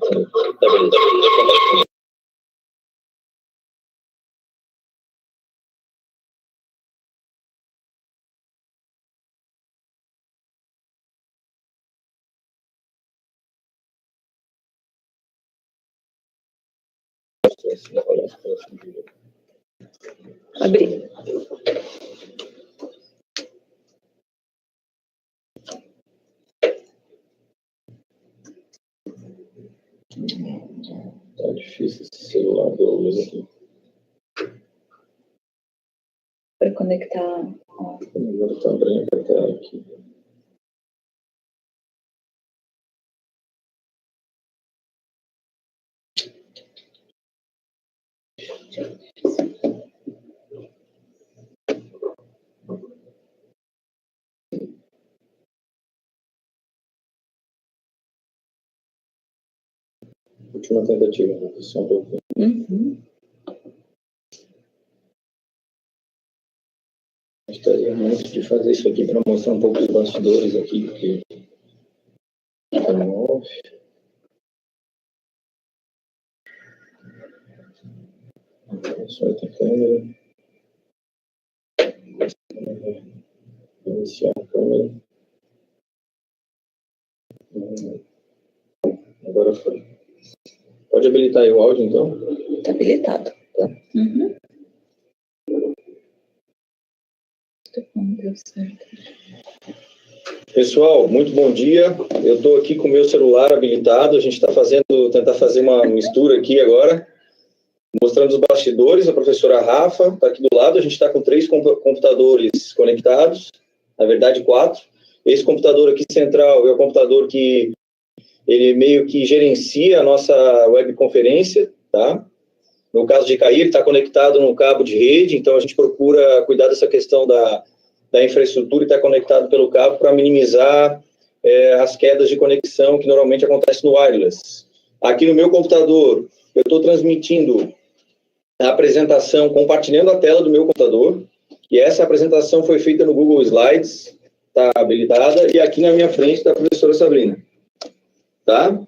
Tá bem. Abrir. Tá difícil esse celular do Luiz aqui. Para conectar. Agora tá abrindo a tela aqui. Última tentativa, só um pouquinho. Uhum. Gostaria muito de fazer isso aqui para mostrar um pouco dos bastidores aqui, porque está no off. Só outra câmera. Iniciar a câmera. Agora foi. Pode habilitar aí o áudio, então? Está habilitado. Tá. Uhum. Não deu certo. Pessoal, muito bom dia. Eu estou aqui com o meu celular habilitado. A gente está tentar fazer uma mistura aqui agora, mostrando os bastidores. A professora Rafa está aqui do lado. A gente está com 3 computadores conectados, na verdade 4. Esse computador aqui central é o computador que ele meio que gerencia a nossa webconferência, tá? No caso de cair, ele está conectado no cabo de rede, então a gente procura cuidar dessa questão da infraestrutura e estar conectado pelo cabo para minimizar as quedas de conexão que normalmente acontecem no wireless. Aqui no meu computador, eu estou transmitindo a apresentação, compartilhando a tela do meu computador, e essa apresentação foi feita no Google Slides, está habilitada, e aqui na minha frente está a professora Sabrina. Tá?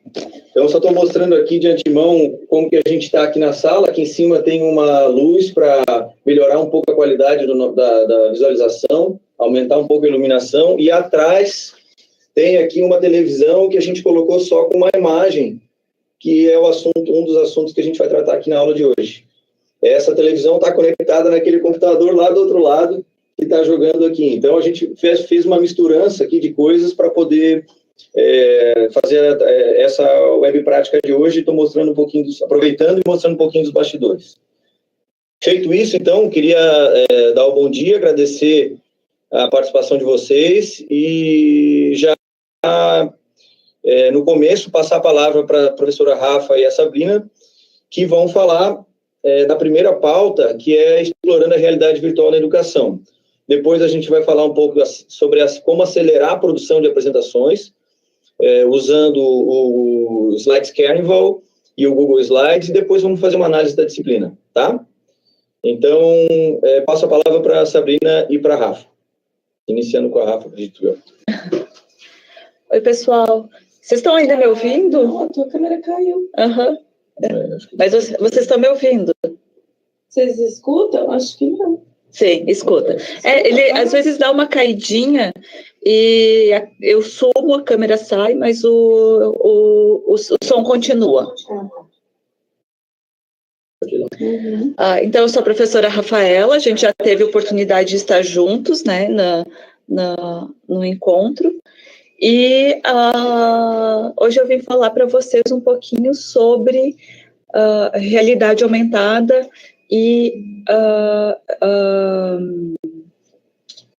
Então, só estou mostrando aqui de antemão como que a gente está aqui na sala. Aqui em cima tem uma luz para melhorar um pouco a qualidade da visualização, aumentar um pouco a iluminação. E atrás tem aqui uma televisão que a gente colocou só com uma imagem, que é um dos assuntos que a gente vai tratar aqui na aula de hoje. Essa televisão está conectada naquele computador lá do outro lado que está jogando aqui. Então, a gente fez uma misturança aqui de coisas para poder fazer essa web prática de hoje. Estou mostrando um pouquinho, aproveitando e mostrando um pouquinho dos bastidores. Feito isso, então, queria dar o bom dia, agradecer a participação de vocês e já no começo passar a palavra para a professora Rafa e a Sabrina, que vão falar da primeira pauta, que é explorando a realidade virtual na educação. Depois a gente vai falar um pouco sobre como acelerar a produção de apresentações, usando o Slides Carnival e o Google Slides, e depois vamos fazer uma análise da disciplina, tá? Então, passo a palavra para a Sabrina e para a Rafa. Iniciando com a Rafa, acredito eu. Oi, pessoal. Vocês estão ainda me ouvindo? A tua câmera caiu. Aham. Mas vocês estão me ouvindo? Vocês escutam? Acho que não. Sim, escuta. Ele às vezes dá uma caidinha e eu sumo, a câmera sai, mas o som continua. Uhum. Então, eu sou a professora Rafaela, a gente já teve oportunidade de estar juntos, né, no encontro. E hoje eu vim falar para vocês um pouquinho sobre realidade aumentada e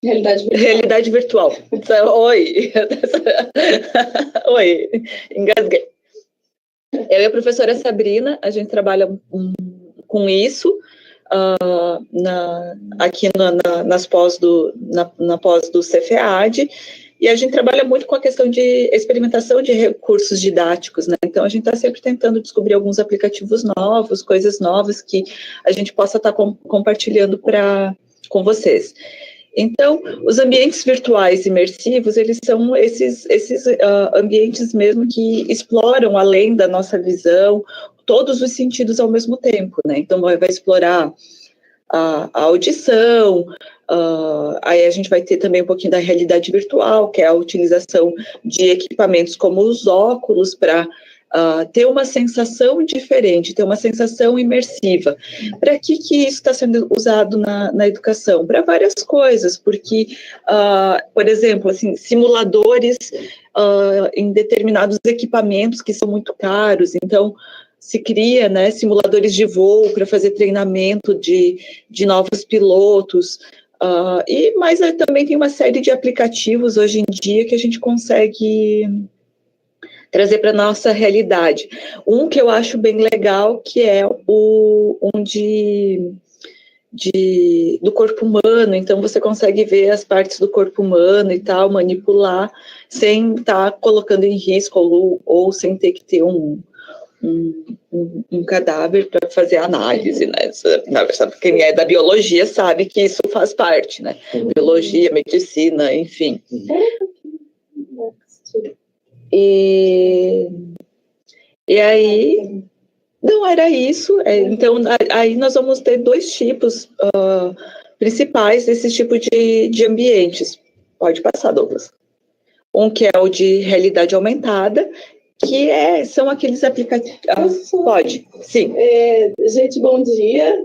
realidade virtual. Oi! Oi, engasguei. Eu e a professora Sabrina, a gente trabalha com isso aqui na pós do Cefead, e a gente trabalha muito com a questão de experimentação de recursos didáticos, né? Então, a gente está sempre tentando descobrir alguns aplicativos novos, coisas novas que a gente possa estar compartilhando com vocês. Então, os ambientes virtuais imersivos, eles são esses ambientes mesmo que exploram além da nossa visão, todos os sentidos ao mesmo tempo, né? Então, vai explorar a audição, aí a gente vai ter também um pouquinho da realidade virtual, que é a utilização de equipamentos como os óculos para ter uma sensação diferente, ter uma sensação imersiva. Para que isso está sendo usado na educação? Para várias coisas, porque, por exemplo, assim, simuladores em determinados equipamentos que são muito caros, então se cria, né, simuladores de voo para fazer treinamento de novos pilotos, mas também tem uma série de aplicativos hoje em dia que a gente consegue trazer para a nossa realidade. Um que eu acho bem legal, que é do corpo humano, então você consegue ver as partes do corpo humano e tal, manipular, sem estar colocando em risco ou sem ter que ter um cadáver para fazer análise, né? Sabe, quem é da biologia sabe que isso faz parte, né? Biologia, medicina, enfim. E aí, não era isso. Então, aí nós vamos ter dois tipos principais desse tipo de ambientes. Pode passar, Douglas. Um que é o de realidade aumentada, que são aqueles aplicativos. Pode, sim. Gente, bom dia.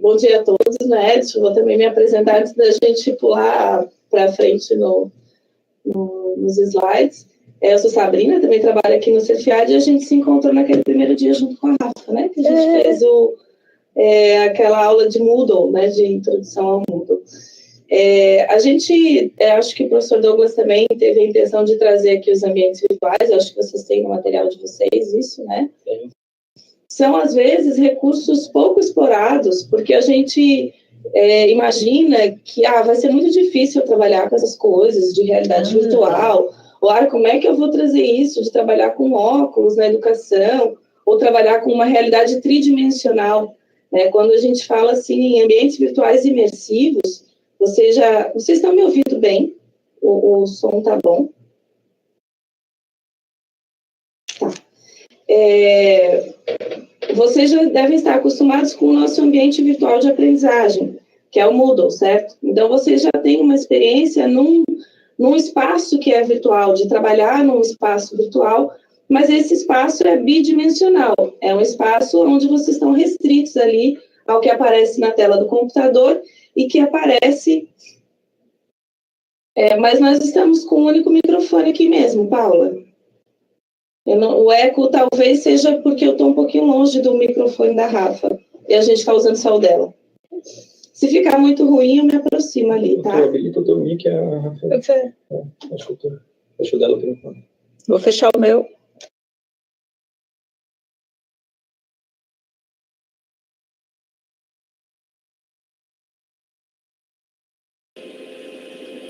Bom dia a todos, né? Deixa eu também me apresentar antes da gente pular para frente nos slides. Eu sou Sabrina, também trabalho aqui no Cefiad e a gente se encontrou naquele primeiro dia junto com a Rafa, né? Que a gente fez aquela aula de Moodle, né? De introdução ao Moodle. A gente, acho que o professor Douglas também teve a intenção de trazer aqui os ambientes virtuais, acho que vocês têm no material de vocês isso, né? Sim. São, às vezes, recursos pouco explorados, porque a gente imagina que vai ser muito difícil trabalhar com essas coisas de realidade virtual, ou como é que eu vou trazer isso, de trabalhar com óculos na educação, ou trabalhar com uma realidade tridimensional, né? Quando a gente fala assim em ambientes virtuais imersivos, vocês estão me ouvindo bem? O som tá bom? Tá. Vocês já devem estar acostumados com o nosso ambiente virtual de aprendizagem, que é o Moodle, certo? Então, vocês já têm uma experiência num espaço que é virtual, de trabalhar num espaço virtual, mas esse espaço é bidimensional. É um espaço onde vocês estão restritos ali ao que aparece na tela do computador e que aparece... mas nós estamos com um único microfone aqui mesmo, Paula. O eco talvez seja porque eu estou um pouquinho longe do microfone da Rafa e a gente está usando só o dela. Se ficar muito ruim, eu me aproximo ali, tá? Habilita o teu mic, a Rafa. Acho o dela pelo fone. Vou fechar o meu.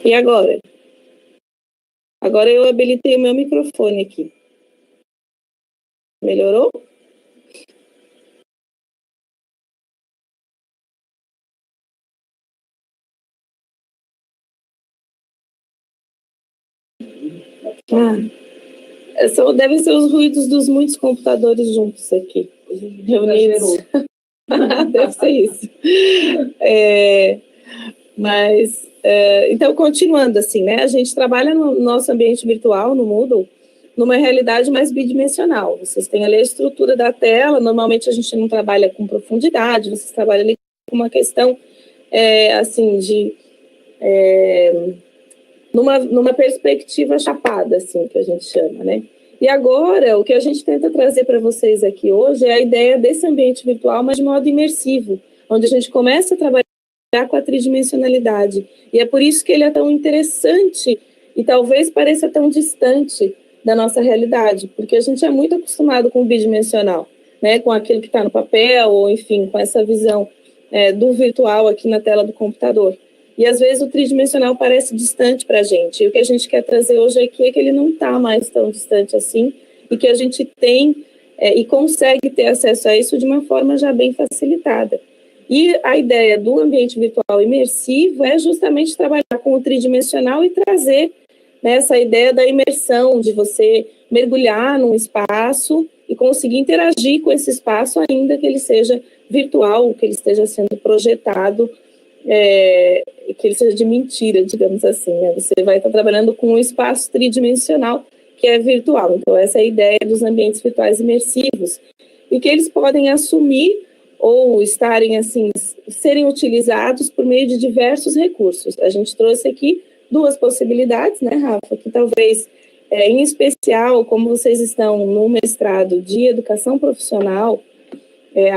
E agora? Agora eu habilitei o meu microfone aqui. Melhorou? Devem ser os ruídos dos muitos computadores juntos aqui, reunidos. Deve ser isso. Então, continuando assim, né? A gente trabalha no nosso ambiente virtual, no Moodle, numa realidade mais bidimensional. Vocês têm ali a estrutura da tela, normalmente a gente não trabalha com profundidade, vocês trabalham ali com uma questão, assim, numa perspectiva chapada, assim, que a gente chama, né? E agora, o que a gente tenta trazer para vocês aqui hoje é a ideia desse ambiente virtual, mas de modo imersivo, onde a gente começa a trabalhar com a tridimensionalidade. E é por isso que ele é tão interessante e talvez pareça tão distante da nossa realidade, porque a gente é muito acostumado com o bidimensional, né? Com aquilo que está no papel, ou enfim, com essa visão do virtual aqui na tela do computador. E às vezes o tridimensional parece distante para a gente. E o que a gente quer trazer hoje aqui é que ele não está mais tão distante assim, e que a gente tem e consegue ter acesso a isso de uma forma já bem facilitada. E a ideia do ambiente virtual imersivo é justamente trabalhar com o tridimensional e trazer, né, essa ideia da imersão, de você mergulhar num espaço e conseguir interagir com esse espaço, ainda que ele seja virtual, que ele esteja sendo projetado, que ele seja de mentira, digamos assim, né? Você vai estar trabalhando com um espaço tridimensional que é virtual. Então, essa é a ideia dos ambientes virtuais imersivos, e que eles podem assumir ou estarem, assim, serem utilizados por meio de diversos recursos. A gente trouxe aqui 2 possibilidades, né, Rafa, que talvez, em especial, como vocês estão no mestrado de educação profissional,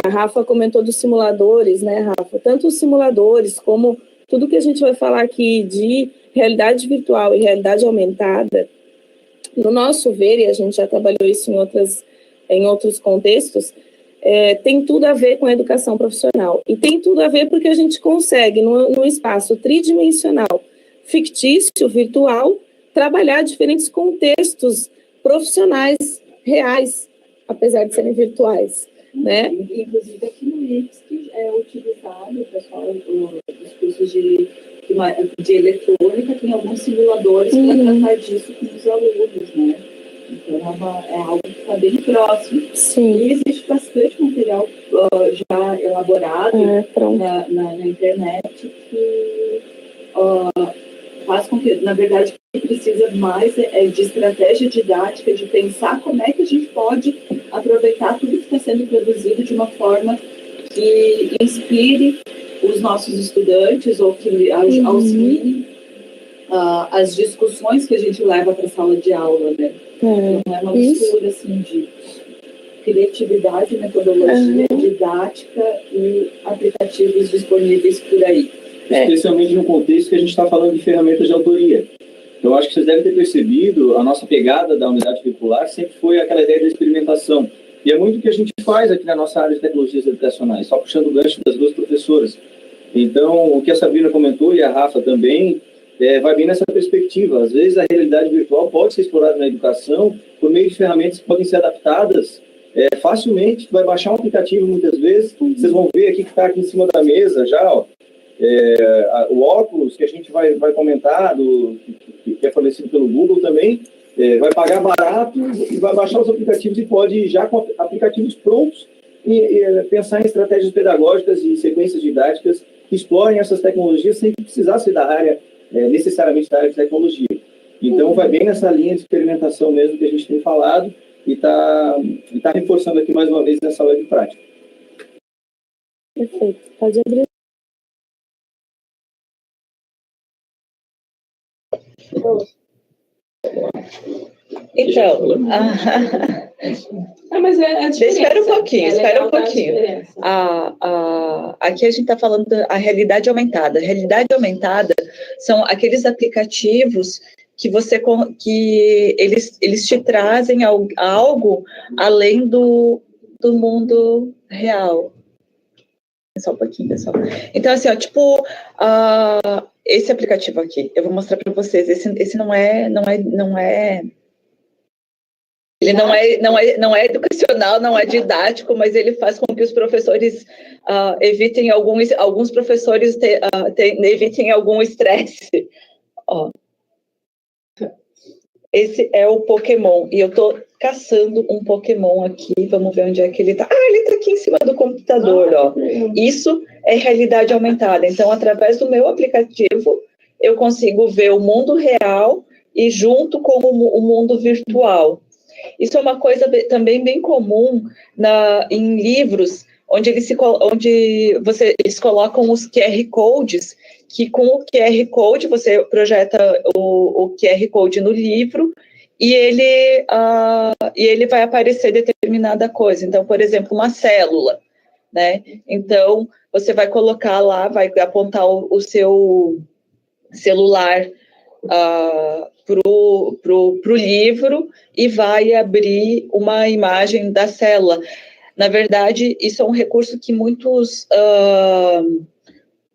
a Rafa comentou dos simuladores, né, Rafa? Tanto os simuladores como tudo que a gente vai falar aqui de realidade virtual e realidade aumentada, no nosso ver, e a gente já trabalhou isso em outros contextos, tem tudo a ver com a educação profissional. E tem tudo a ver porque a gente consegue, no espaço tridimensional, fictício, virtual, trabalhar diferentes contextos profissionais reais, apesar de serem virtuais, né? Inclusive aqui no IPS, que é utilizado, o pessoal dos cursos de eletrônica, tem alguns simuladores para tratar disso com os alunos, né? Então é algo que está bem próximo. Sim. E existe bastante material já elaborado na internet que faz com que, na verdade, o que precisa mais de estratégia didática, de pensar como é que a gente pode aproveitar tudo que está sendo produzido de uma forma que inspire os nossos estudantes ou que auxilie as discussões que a gente leva para a sala de aula, né? Então, é uma mistura assim, de criatividade, metodologia, didática e aplicativos disponíveis por aí. Especialmente no contexto que a gente está falando de ferramentas de autoria. Eu acho que vocês devem ter percebido, a nossa pegada da unidade curricular sempre foi aquela ideia da experimentação. E é muito o que a gente faz aqui na nossa área de tecnologias educacionais, só puxando o gancho das 2 professoras. Então, o que a Sabrina comentou e a Rafa também, vai bem nessa perspectiva. Às vezes, a realidade virtual pode ser explorada na educação por meio de ferramentas que podem ser adaptadas facilmente. Vai baixar um aplicativo muitas vezes. Vocês vão ver aqui que está aqui em cima da mesa já, ó, o óculos que a gente vai comentar, que é fornecido pelo Google também, vai pagar barato e vai baixar os aplicativos e pode, já com aplicativos prontos, pensar em estratégias pedagógicas e sequências didáticas que explorem essas tecnologias sem precisar ser da área, necessariamente da área de tecnologia. Então, vai bem nessa linha de experimentação mesmo que a gente tem falado e está reforçando aqui mais uma vez nessa web prática. Perfeito. Pode abrir. Então, mas espera um pouquinho. Aqui a gente está falando da realidade aumentada. A realidade aumentada são aqueles aplicativos que eles te trazem algo além do mundo real. Só um pouquinho, pessoal. Então, assim, ó, tipo, esse aplicativo aqui, eu vou mostrar para vocês. Esse não é ele não é educacional, não é didático, mas ele faz com que os professores evitem alguns professores evitem algum estresse. Ó. Esse é o Pokémon, e eu estou caçando um Pokémon aqui, vamos ver onde é que ele está. Ele está aqui em cima do computador, ó. Isso é realidade aumentada, então, através do meu aplicativo, eu consigo ver o mundo real e junto com o mundo virtual. Isso é uma coisa também bem comum em livros, onde eles colocam os QR Codes, que com o QR Code você projeta o QR Code no livro e ele vai aparecer determinada coisa. Então, por exemplo, uma célula, né? Então, você vai colocar lá, vai apontar o seu celular pro livro e vai abrir uma imagem da célula. Na verdade, isso é um recurso que muitos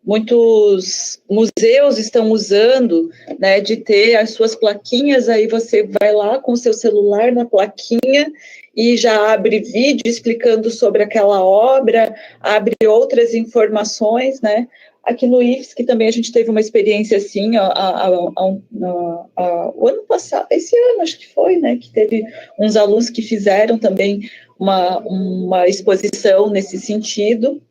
muitos museus estão usando, né, de ter as suas plaquinhas, aí você vai lá com o seu celular na plaquinha e já abre vídeo explicando sobre aquela obra, abre outras informações, né? Aqui no IFSC também a gente teve uma experiência assim, o ano passado, esse ano acho que foi, né? Que teve uns alunos que fizeram também uma exposição nesse sentido.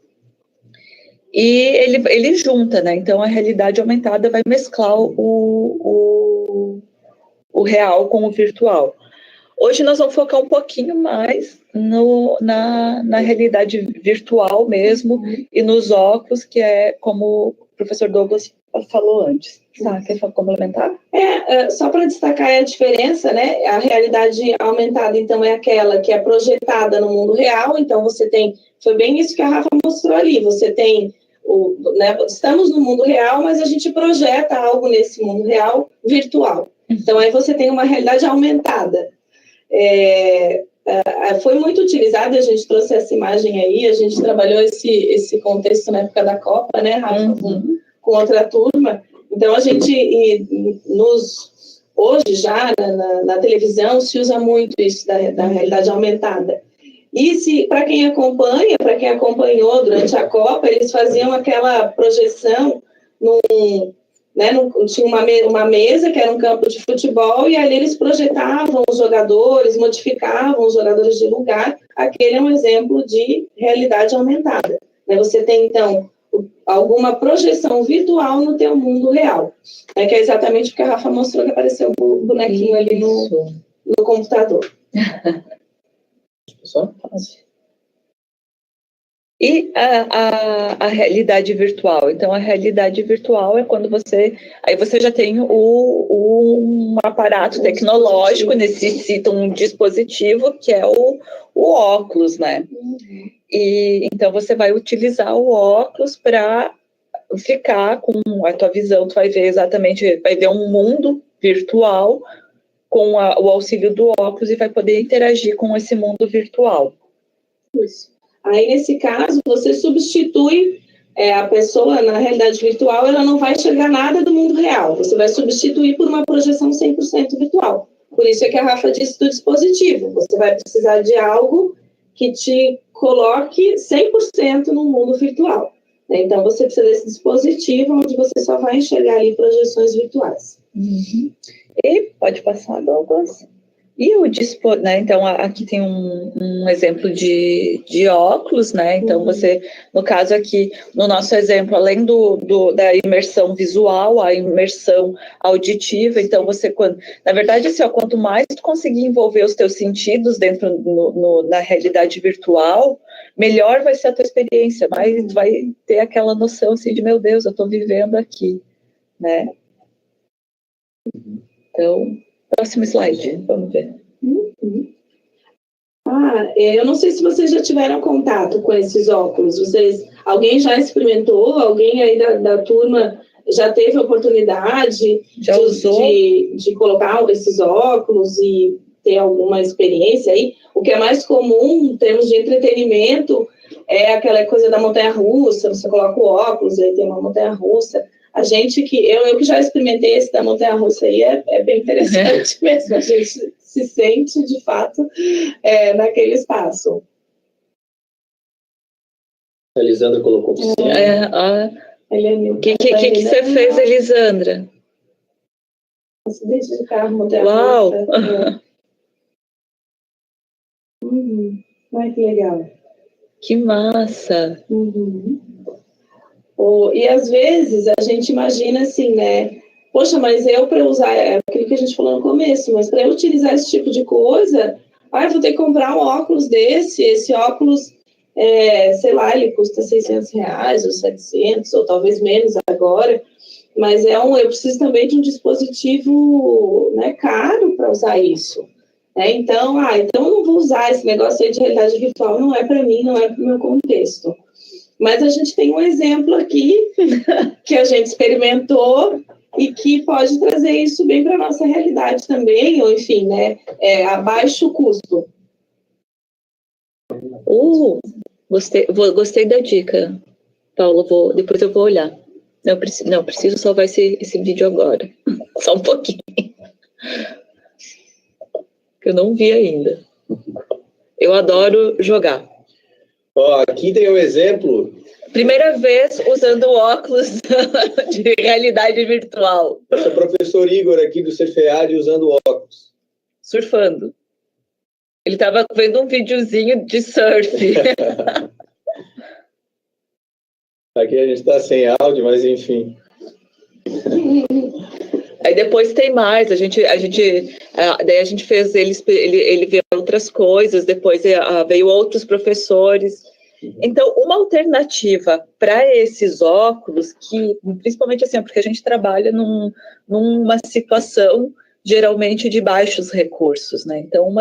E ele junta, né? Então a realidade aumentada vai mesclar o real com o virtual. Hoje nós vamos focar um pouquinho mais na realidade virtual mesmo e nos óculos, que é como o professor Douglas falou antes. Tá, quer complementar? Só para destacar a diferença, né? A realidade aumentada, então, é aquela que é projetada no mundo real. Então, você tem... Foi bem isso que a Rafa mostrou ali. Você tem... né, estamos no mundo real, mas a gente projeta algo nesse mundo real virtual. Então, aí você tem uma realidade aumentada. Foi muito utilizado, a gente trouxe essa imagem aí, a gente trabalhou esse contexto na época da Copa, né, Rafa, com outra turma. Então, a gente, hoje já, na televisão, se usa muito isso da realidade aumentada. E para quem acompanhou durante a Copa, eles faziam aquela projeção tinha uma mesa que era um campo de futebol e ali eles projetavam os jogadores, modificavam os jogadores de lugar. Aquele é um exemplo de realidade aumentada. Você tem, então, alguma projeção virtual no teu mundo real, que é exatamente o que a Rafa mostrou, que apareceu o bonequinho ali no computador. Só? E a realidade virtual? Então, a realidade virtual é quando você já tem um aparato tecnológico, necessita um dispositivo que é o óculos, né? E então você vai utilizar o óculos para ficar com a tua visão, tu vai ver exatamente, vai ver um mundo virtual com o auxílio do óculos e vai poder interagir com esse mundo virtual. Isso. Aí, nesse caso, você substitui a pessoa, na realidade virtual, ela não vai enxergar nada do mundo real. Você vai substituir por uma projeção 100% virtual. Por isso é que a Rafa disse do dispositivo. Você vai precisar de algo que te coloque 100% no mundo virtual. Então, você precisa desse dispositivo onde você só vai enxergar ali projeções virtuais. E pode passar, Douglas. E o né? Então, aqui tem um exemplo de óculos, né? Então, você, no caso aqui, no nosso exemplo, além da imersão visual, a imersão auditiva, então na verdade, assim, quanto mais tu conseguir envolver os teus sentidos dentro na realidade virtual, melhor vai ser a tua experiência, mais tu vai ter aquela noção, assim, de, meu Deus, eu estou vivendo aqui, né? Então... Próximo slide, vamos ver. Eu não sei se vocês já tiveram contato com esses óculos. Alguém já experimentou? Alguém aí da turma já teve a oportunidade de colocar esses óculos e ter alguma experiência aí? O que é mais comum em termos de entretenimento é aquela coisa da montanha-russa. Você coloca o óculos, aí tem uma montanha-russa. Eu que já experimentei esse da montanha-russa aí, é bem interessante mesmo. A gente se sente, de fato, naquele espaço. A Elisandra colocou piscina. O que você fez, Elisandra? Acidente de carro, montanha-russa. Uau! Ai, que legal. Que massa! E às vezes a gente imagina assim, né? Poxa, mas para usar, aquilo que a gente falou no começo, mas para eu utilizar esse tipo de coisa, vou ter que comprar um óculos desse. Esse óculos, sei lá, ele custa R$600 ou 700, ou talvez menos agora, mas eu preciso também de um dispositivo, né, caro para usar isso. Então eu não vou usar esse negócio aí de realidade virtual, não é para mim, não é para o meu contexto. Mas a gente tem um exemplo aqui que a gente experimentou e que pode trazer isso bem para a nossa realidade também, ou enfim, né, a baixo custo. Gostei da dica, Paulo, depois eu vou olhar. Não, preciso salvar esse vídeo agora. Só um pouquinho. Eu não vi ainda. Eu adoro jogar. Ó, aqui tem um exemplo. Primeira vez usando óculos de realidade virtual. Esse é o professor Igor aqui do Cefead usando óculos. Surfando. Ele estava vendo um videozinho de surf. Aqui a gente está sem áudio, mas enfim. Aí depois tem mais, daí a gente fez ele ver outras coisas, depois veio outros professores. Então, uma alternativa para esses óculos, que principalmente assim, porque a gente trabalha numa situação geralmente de baixos recursos, né? Então,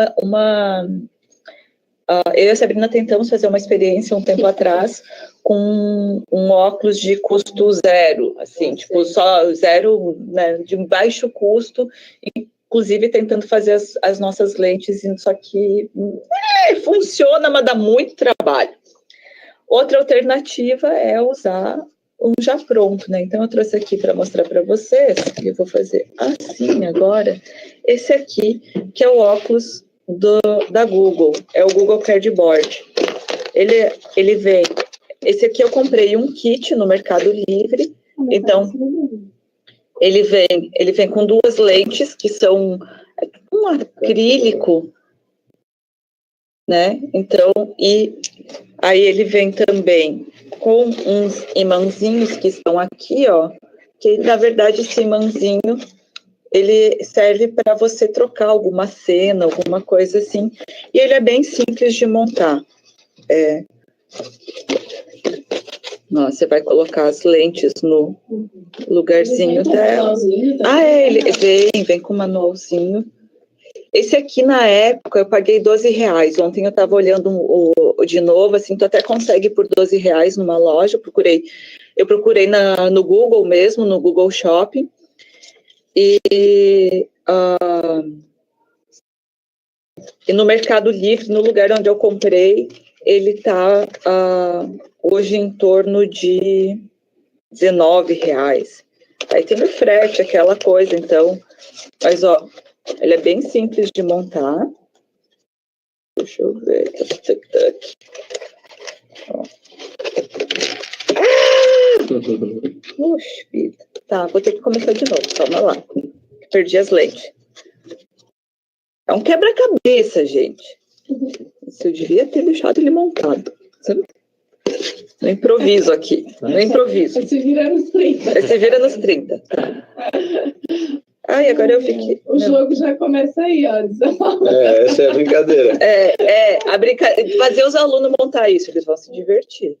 eu e a Sabrina tentamos fazer uma experiência um tempo atrás com um óculos de custo zero, assim, tipo, só zero, né, de baixo custo, inclusive tentando fazer as nossas lentes, só que funciona, mas dá muito trabalho. Outra alternativa é usar um já pronto, né? Então, eu trouxe aqui para mostrar para vocês, e eu vou fazer assim agora, esse aqui, que é o óculos da Google, é o Google Cardboard. Ele vem, esse aqui eu comprei um kit no Mercado Livre, então ele vem com duas lentes que são um acrílico, né? Então, e aí ele vem também com uns imãzinhos que estão aqui, ó, que na verdade esse imãzinho ele serve para você trocar alguma cena, alguma coisa assim, e ele é bem simples de montar. Você vai colocar as lentes no lugarzinho dela. Ele vem com manualzinho. Esse aqui, na época, eu paguei R$12. Ontem eu estava olhando de novo, assim, tu até consegue por R$12 numa loja. Eu procurei no Google mesmo, no Google Shopping. E no Mercado Livre, no lugar onde eu comprei, ele está hoje em torno de R$19. Aí tem o frete, aquela coisa, então. Mas, ó, ele é bem simples de montar. Deixa eu ver. Puxa vida. Tá, vou ter que começar de novo. Calma lá. Perdi as lentes. É um quebra-cabeça, gente. Isso eu devia ter deixado ele montado. No improviso aqui. No improviso. Se vira nos 30. Se vira nos 30. Tá. Ai, agora eu fiquei... O jogo já começa aí, ó. Essa é a brincadeira. Fazer os alunos montar isso, eles vão se divertir.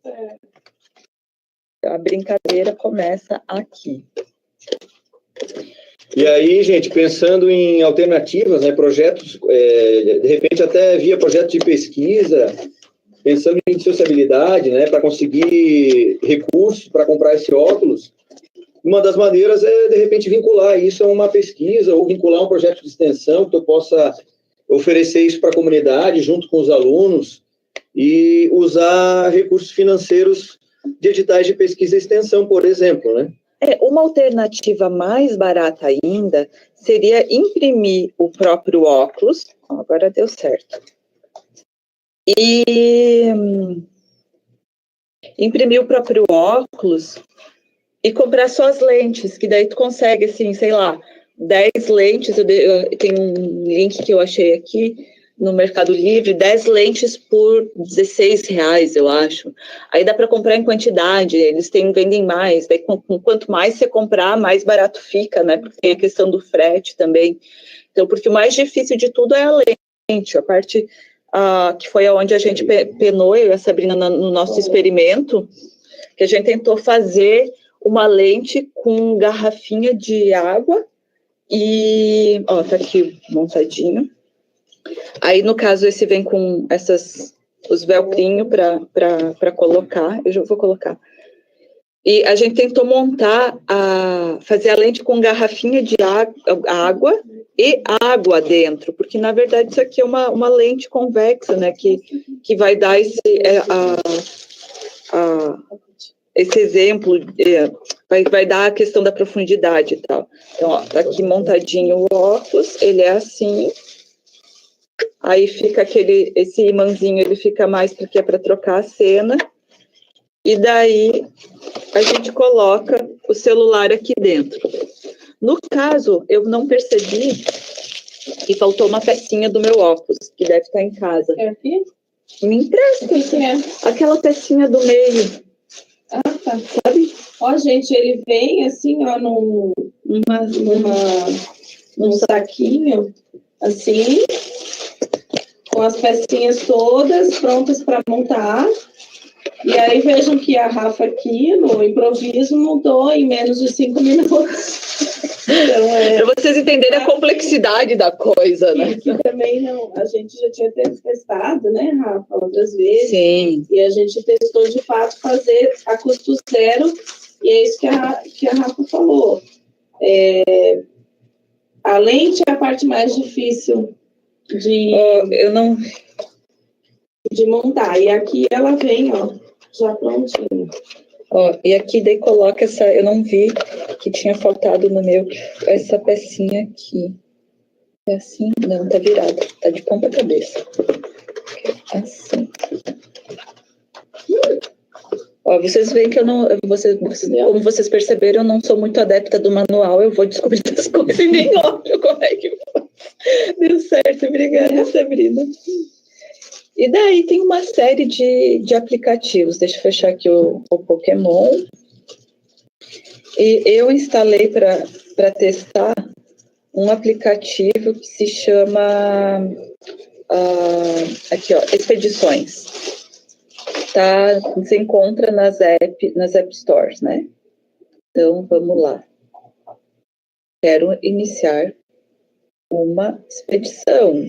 A brincadeira começa aqui. E aí, gente, pensando em alternativas, né, projetos, de repente até via projeto de pesquisa, pensando em sociabilidade, né, para conseguir recursos para comprar esse óculos, uma das maneiras é, de repente, vincular isso a uma pesquisa ou vincular um projeto de extensão que eu possa oferecer isso para a comunidade, junto com os alunos, e usar recursos financeiros de editais de pesquisa e extensão, por exemplo, né? Uma alternativa mais barata ainda seria imprimir o próprio óculos. Agora deu certo. E imprimir o próprio óculos e comprar só as lentes, que daí tu consegue, assim, sei lá, 10 lentes, tem um link que eu achei aqui no Mercado Livre, 10 lentes por R$16, eu acho. Aí dá para comprar em quantidade, eles vendem mais, daí quanto mais você comprar, mais barato fica, né, porque tem a questão do frete também. Então, porque o mais difícil de tudo é a lente, a parte que foi onde a gente penou, eu e a Sabrina, no nosso experimento, que a gente tentou fazer uma lente com garrafinha de água e, tá aqui montadinho. Aí, no caso, esse vem com os velcrinhos para colocar, eu já vou colocar. E a gente tentou fazer a lente com garrafinha de água e água dentro, porque, na verdade, isso aqui é uma lente convexa, né, que vai dar esse exemplo vai dar a questão da profundidade e tal. Então, ó, tá aqui montadinho o óculos, ele é assim. Aí fica esse imãzinho, ele fica mais porque é para trocar a cena. E daí a gente coloca o celular aqui dentro. No caso, eu não percebi que faltou uma pecinha do meu óculos, que deve estar em casa. É aqui? Me empresta. Aquela pecinha do meio. Ah, tá. Sabe? Ó, gente, ele vem assim, ó, num saquinho, assim, com as pecinhas todas prontas para montar. E aí vejam que a Rafa aqui, no improviso, montou em menos de 5 minutos. Então, para vocês entenderem a complexidade da coisa, né? Que também não, a gente já tinha testado, né, Rafa, outras vezes. Sim. E a gente testou, de fato, fazer a custo zero, e é isso que a Rafa falou. A lente é a parte mais difícil de montar. E aqui ela vem, ó, já prontinha. Ó, e aqui daí coloca eu não vi que tinha faltado no meu, essa pecinha aqui. É assim? Não, tá virado. Tá de ponta cabeça. Assim. Ó, vocês veem que eu não... como vocês perceberam, eu não sou muito adepta do manual. Eu vou descobrir as coisas e nem olho como é que faz. Deu certo. Obrigada, Sabrina. E daí tem uma série de aplicativos. Deixa eu fechar aqui o Pokémon. E eu instalei para testar um aplicativo que se chama aqui, ó, Expedições. Tá, você encontra nas App Stores, né? Então, vamos lá. Quero iniciar uma expedição.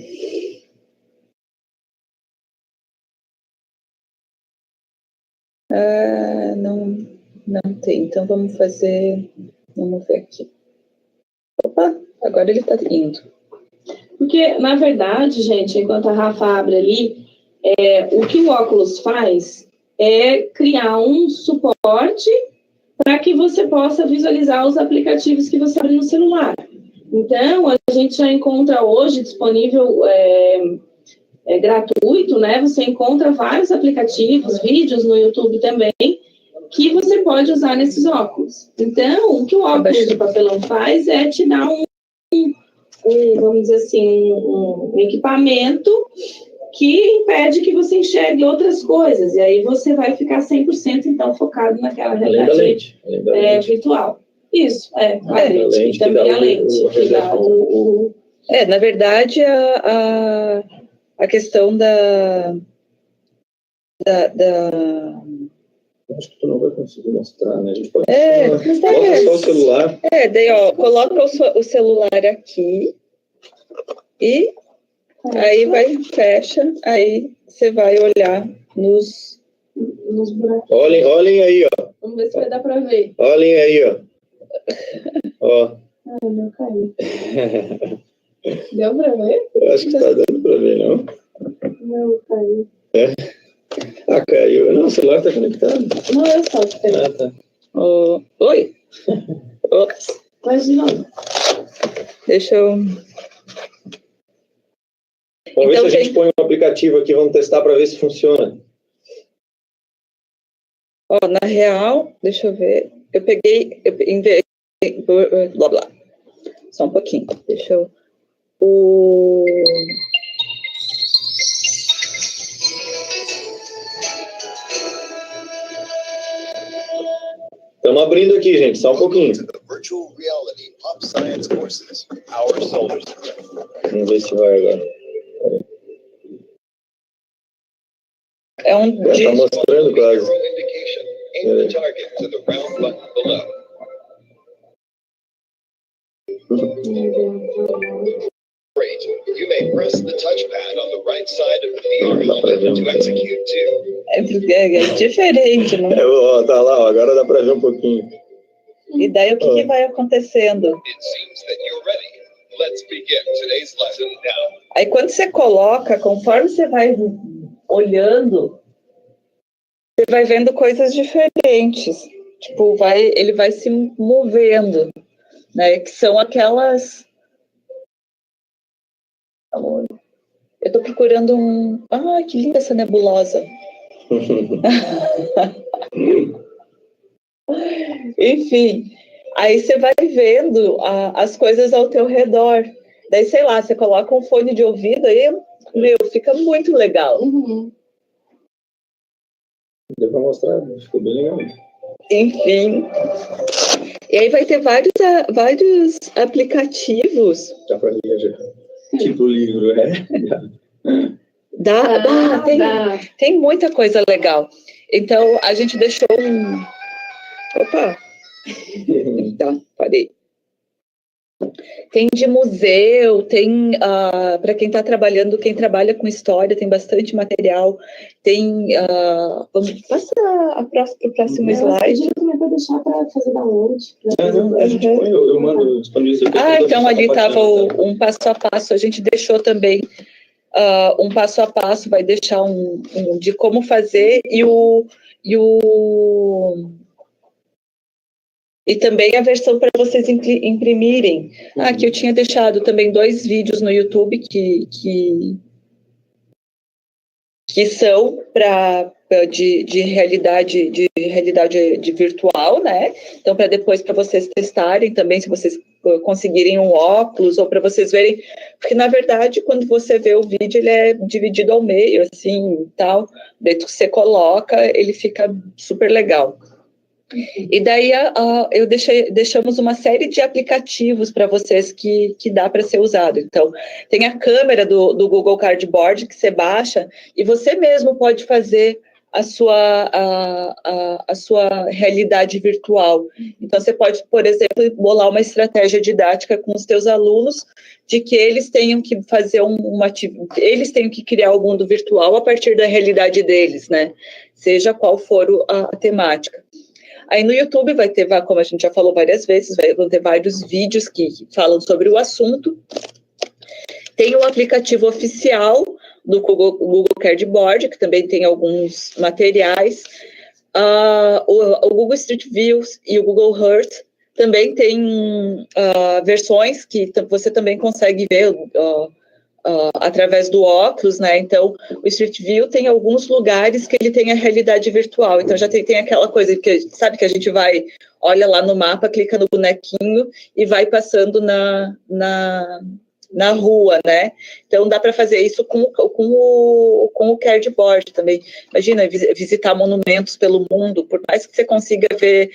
Não tem. Então, vamos ver aqui. Opa, agora ele está indo. Porque, na verdade, gente, enquanto a Rafa abre ali, o que o óculos faz é criar um suporte para que você possa visualizar os aplicativos que você abre no celular. Então, a gente já encontra hoje disponível gratuito, né? Você encontra vários aplicativos, vídeos no YouTube também, que você pode usar nesses óculos. Então, o que o óculos de papelão faz é te dar vamos dizer assim, um equipamento que impede que você enxergue outras coisas. E aí você vai ficar 100% então focado naquela realidade virtual. Isso, a lente. E também a lente, que dá o... na verdade, a questão da... Acho que tu não vai conseguir mostrar, né? A gente pode coloca só o celular. Daí, ó, coloca o celular aqui e aí fecha, aí você vai olhar nos buracos. Olhem aí, ó. Vamos ver se vai dar para ver. Olhem aí, ó. Ó. Ai, não caiu. Deu para ver? Eu acho que tá dando para ver, não? Não, caiu. Caiu. Não, o celular tá conectado. Não é só que caiu. Tá. Oi? Ops. Mas de novo. Deixa eu... Vamos ver se a gente põe um aplicativo aqui, vamos testar para ver se funciona. Ó, na real, deixa eu ver. Eu peguei... blá, blá. Só um pouquinho. Deixa eu... Estamos abrindo aqui, gente, só um pouquinho. Vamos ver se vai agora. Está mostrando quase. You may press the touchpad on the right side of the VR helmet to execute too. É diferente, não? Tá lá, ó, agora dá para ver um pouquinho. E daí o que vai acontecendo? It seems that you're ready. Let's begin today's lesson now. Aí quando você coloca, conforme você vai olhando, você vai vendo coisas diferentes. Tipo, ele vai se movendo, né? Que são aquelas... Eu tô procurando um... Ah, que linda essa nebulosa. Enfim, aí você vai vendo as coisas ao teu redor. Daí, sei lá, você coloca um fone de ouvido aí, meu, fica muito legal. Uhum. Deu pra mostrar, ficou bem legal. Enfim. E aí vai ter vários aplicativos. Dá pra ler já. Tipo livro, Tem muita coisa legal. Então, a gente deixou um... Opa! Tá, parei. Tem de museu, tem para quem está trabalhando, quem trabalha com história, tem bastante material. Tem. Vamos passar para o próximo slide. Também para deixar para fazer download. A gente põe, eu mando disponibilizo aqui. Então ali estava um passo a passo. A gente deixou também um passo a passo, vai deixar um de como fazer e também a versão para vocês imprimirem. Aqui eu tinha deixado também 2 vídeos no YouTube que são de realidade virtual, né? Então, para depois para vocês testarem também, se vocês conseguirem um óculos, ou para vocês verem, porque na verdade, quando você vê o vídeo, ele é dividido ao meio, assim, tal, daí você coloca, ele fica super legal. E daí deixamos uma série de aplicativos para vocês que dá para ser usado. Então, tem a câmera do Google Cardboard que você baixa e você mesmo pode fazer a sua realidade virtual. Então, você pode, por exemplo, bolar uma estratégia didática com os teus alunos de que eles tenham que fazer eles tenham que criar o mundo virtual a partir da realidade deles, né? Seja qual for a temática. Aí no YouTube vai ter, como a gente já falou várias vezes, vão ter vários vídeos que falam sobre o assunto. Tem o aplicativo oficial do Google Cardboard, que também tem alguns materiais. O Google Street View e o Google Earth também tem versões que você também consegue ver através do óculos, né? Então, o Street View tem alguns lugares que ele tem a realidade virtual. Então, já tem aquela coisa que, sabe, que a gente olha lá no mapa, clica no bonequinho e vai passando na rua, né? Então, dá para fazer isso com o Cardboard também. Imagina, visitar monumentos pelo mundo, por mais que você consiga ver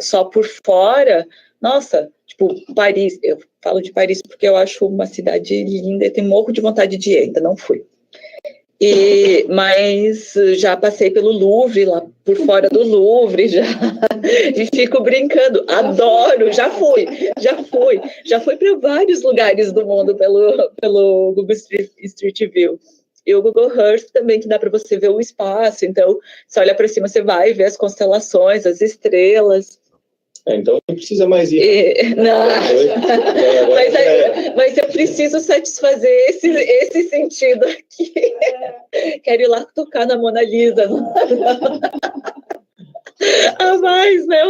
só por fora, nossa, tipo, Paris, eu falo de Paris porque eu acho uma cidade linda e tenho morro de vontade de ir, ainda não fui. Mas já passei pelo Louvre, lá por fora do Louvre, e fico brincando, adoro, já fui para vários lugares do mundo pelo Google Street View. E o Google Earth também, que dá para você ver o espaço, então você olha para cima, você vai ver as constelações, as estrelas. Então não precisa mais ir. Mas eu preciso satisfazer esse sentido aqui. Quero ir lá tocar na Mona Lisa. Mais, né?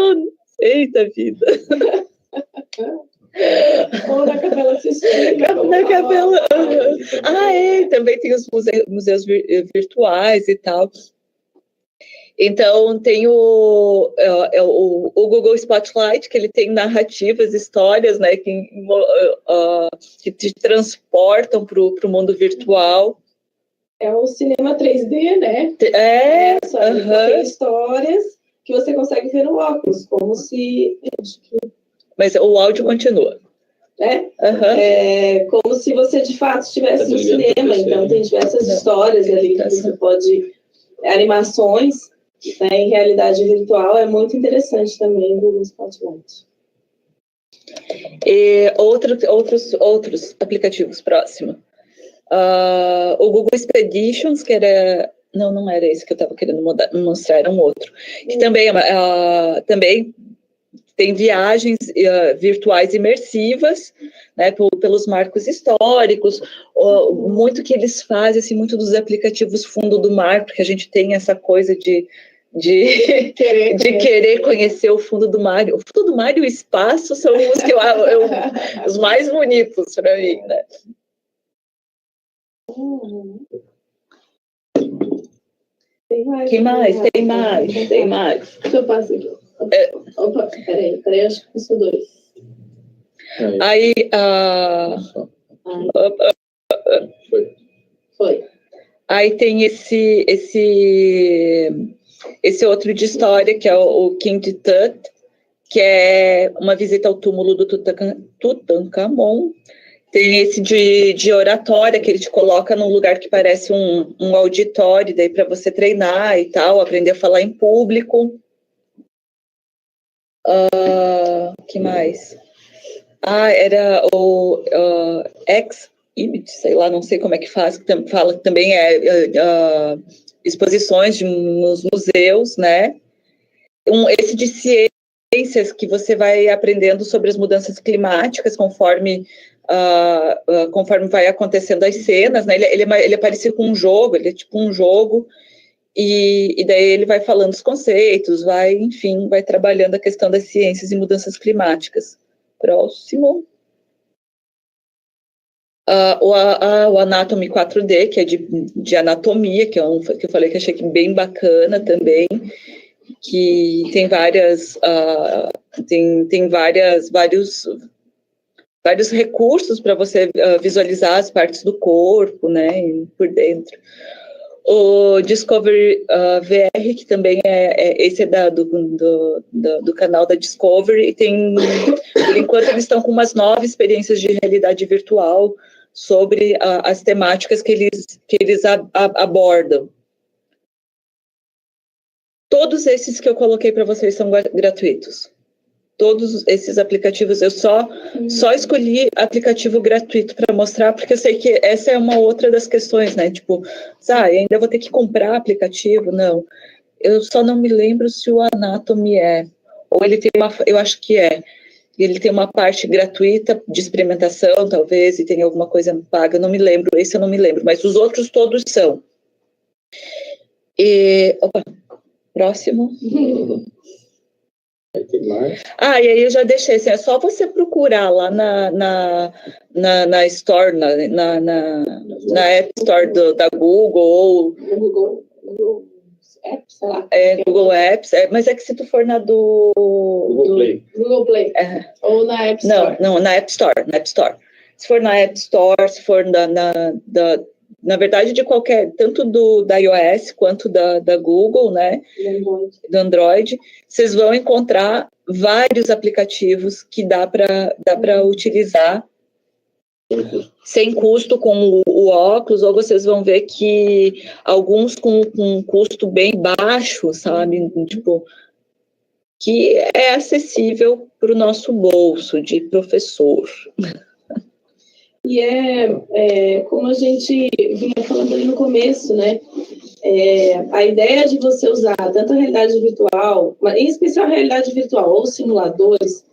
Eita vida. Ou na Capela Sistina. Na Capela. Também tem os museus virtuais e tal. Então, tem o Google Spotlight, que ele tem narrativas, histórias, né, que te transportam para o mundo virtual. É o cinema 3D, né? Tem histórias que você consegue ver no óculos, como se... Mas o áudio continua. Como se você, de fato, estivesse no cinema. Então, tem diversas histórias ali que você pode... Animações, né, em realidade virtual, é muito interessante também o Google Spotlight. E outros aplicativos próximos. O Google Expeditions, que era... Não era esse que eu estava querendo mostrar, era um outro. Que também tem viagens virtuais imersivas, né, pelos marcos históricos, muito que eles fazem, assim, muito dos aplicativos fundo do mar, porque a gente tem essa coisa de querer conhecer o fundo do mar. O fundo do mar e o espaço são os que os mais bonitos para mim, né? Tem mais. Tem mais. Deixa eu passar aqui. Opa, peraí, acho que passou 2. Aí, Foi. Aí tem esse outro de história, que é o King Tut, que é uma visita ao túmulo do Tutankhamon. Tem esse de oratória, que ele te coloca num lugar que parece um auditório, daí para você treinar e tal, aprender a falar em público. Que mais? Era o X-Image, sei lá, não sei como é que fala que também exposições nos museus, né? Esse de ciências, que você vai aprendendo sobre as mudanças climáticas conforme vai acontecendo as cenas, né? Ele é parecido com um jogo, ele é tipo um jogo, e daí ele vai falando os conceitos, vai trabalhando a questão das ciências e mudanças climáticas. Próximo. O Anatomy 4D, que é de anatomia, que eu falei que achei bem bacana também, que tem vários recursos para você visualizar as partes do corpo, né, por dentro. O Discovery VR, que também esse é do canal da Discovery, e por enquanto eles estão com umas 9 experiências de realidade virtual sobre as temáticas que eles abordam. Todos esses que eu coloquei para vocês são gratuitos. Todos esses aplicativos, eu só escolhi aplicativo gratuito para mostrar, porque eu sei que essa é uma outra das questões, né? Tipo, ainda vou ter que comprar aplicativo? Não. Eu só não me lembro se o Anatomy ou ele tem eu acho que ele tem uma parte gratuita de experimentação, talvez, e tem alguma coisa paga, eu não me lembro, esse eu não me lembro, mas os outros todos são. Próximo. E aí eu já deixei, assim, é só você procurar lá na Store, na App Store da Google, ou Google Apps, sei lá. Google Apps, mas é que se tu for na Google Play. Ou na App Store. Não, na App Store. Se for na App Store, se for na verdade, de qualquer, tanto da iOS quanto da Google, né? Do Android, vocês vão encontrar vários aplicativos que dá para utilizar sem custo com o óculos, ou vocês vão ver que alguns com um custo bem baixo, sabe? Tipo, que é acessível para o nosso bolso de professor. E como a gente vinha falando ali no começo, né? A ideia de você usar tanto a realidade virtual, mas em especial a realidade virtual ou simuladores,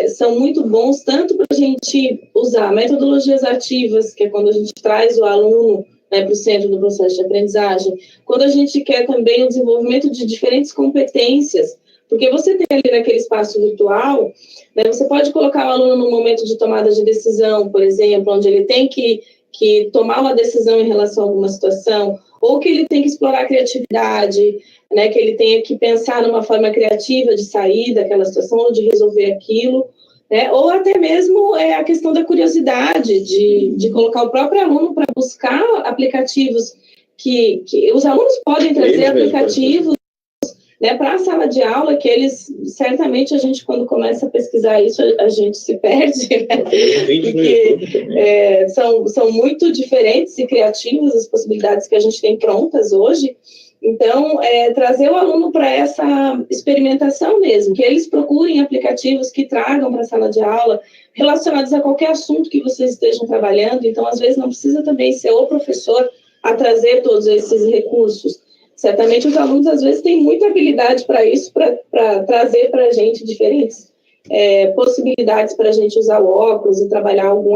são muito bons tanto para a gente usar metodologias ativas, que é quando a gente traz o aluno, né, para o centro do processo de aprendizagem, quando a gente quer também o desenvolvimento de diferentes competências, porque você tem ali naquele espaço virtual, né, você pode colocar o aluno num momento de tomada de decisão, por exemplo, onde ele tem que tomar uma decisão em relação a alguma situação, ou que ele tem que explorar a criatividade, né, que ele tenha que pensar numa forma criativa de sair daquela situação ou de resolver aquilo, né, ou até mesmo a questão da curiosidade, de colocar o próprio aluno para buscar aplicativos que os alunos podem trazer aplicativos, né, para a sala de aula, que eles, certamente, a gente, quando começa a pesquisar isso, a gente se perde, né? Porque são muito diferentes e criativas as possibilidades que a gente tem prontas hoje. Então, trazer o aluno para essa experimentação mesmo, que eles procurem aplicativos que tragam para a sala de aula, relacionados a qualquer assunto que vocês estejam trabalhando. Então, às vezes, não precisa também ser o professor a trazer todos esses recursos, certamente os alunos, às vezes, têm muita habilidade para isso, para trazer para a gente diferentes possibilidades para a gente usar o óculos e trabalhar algum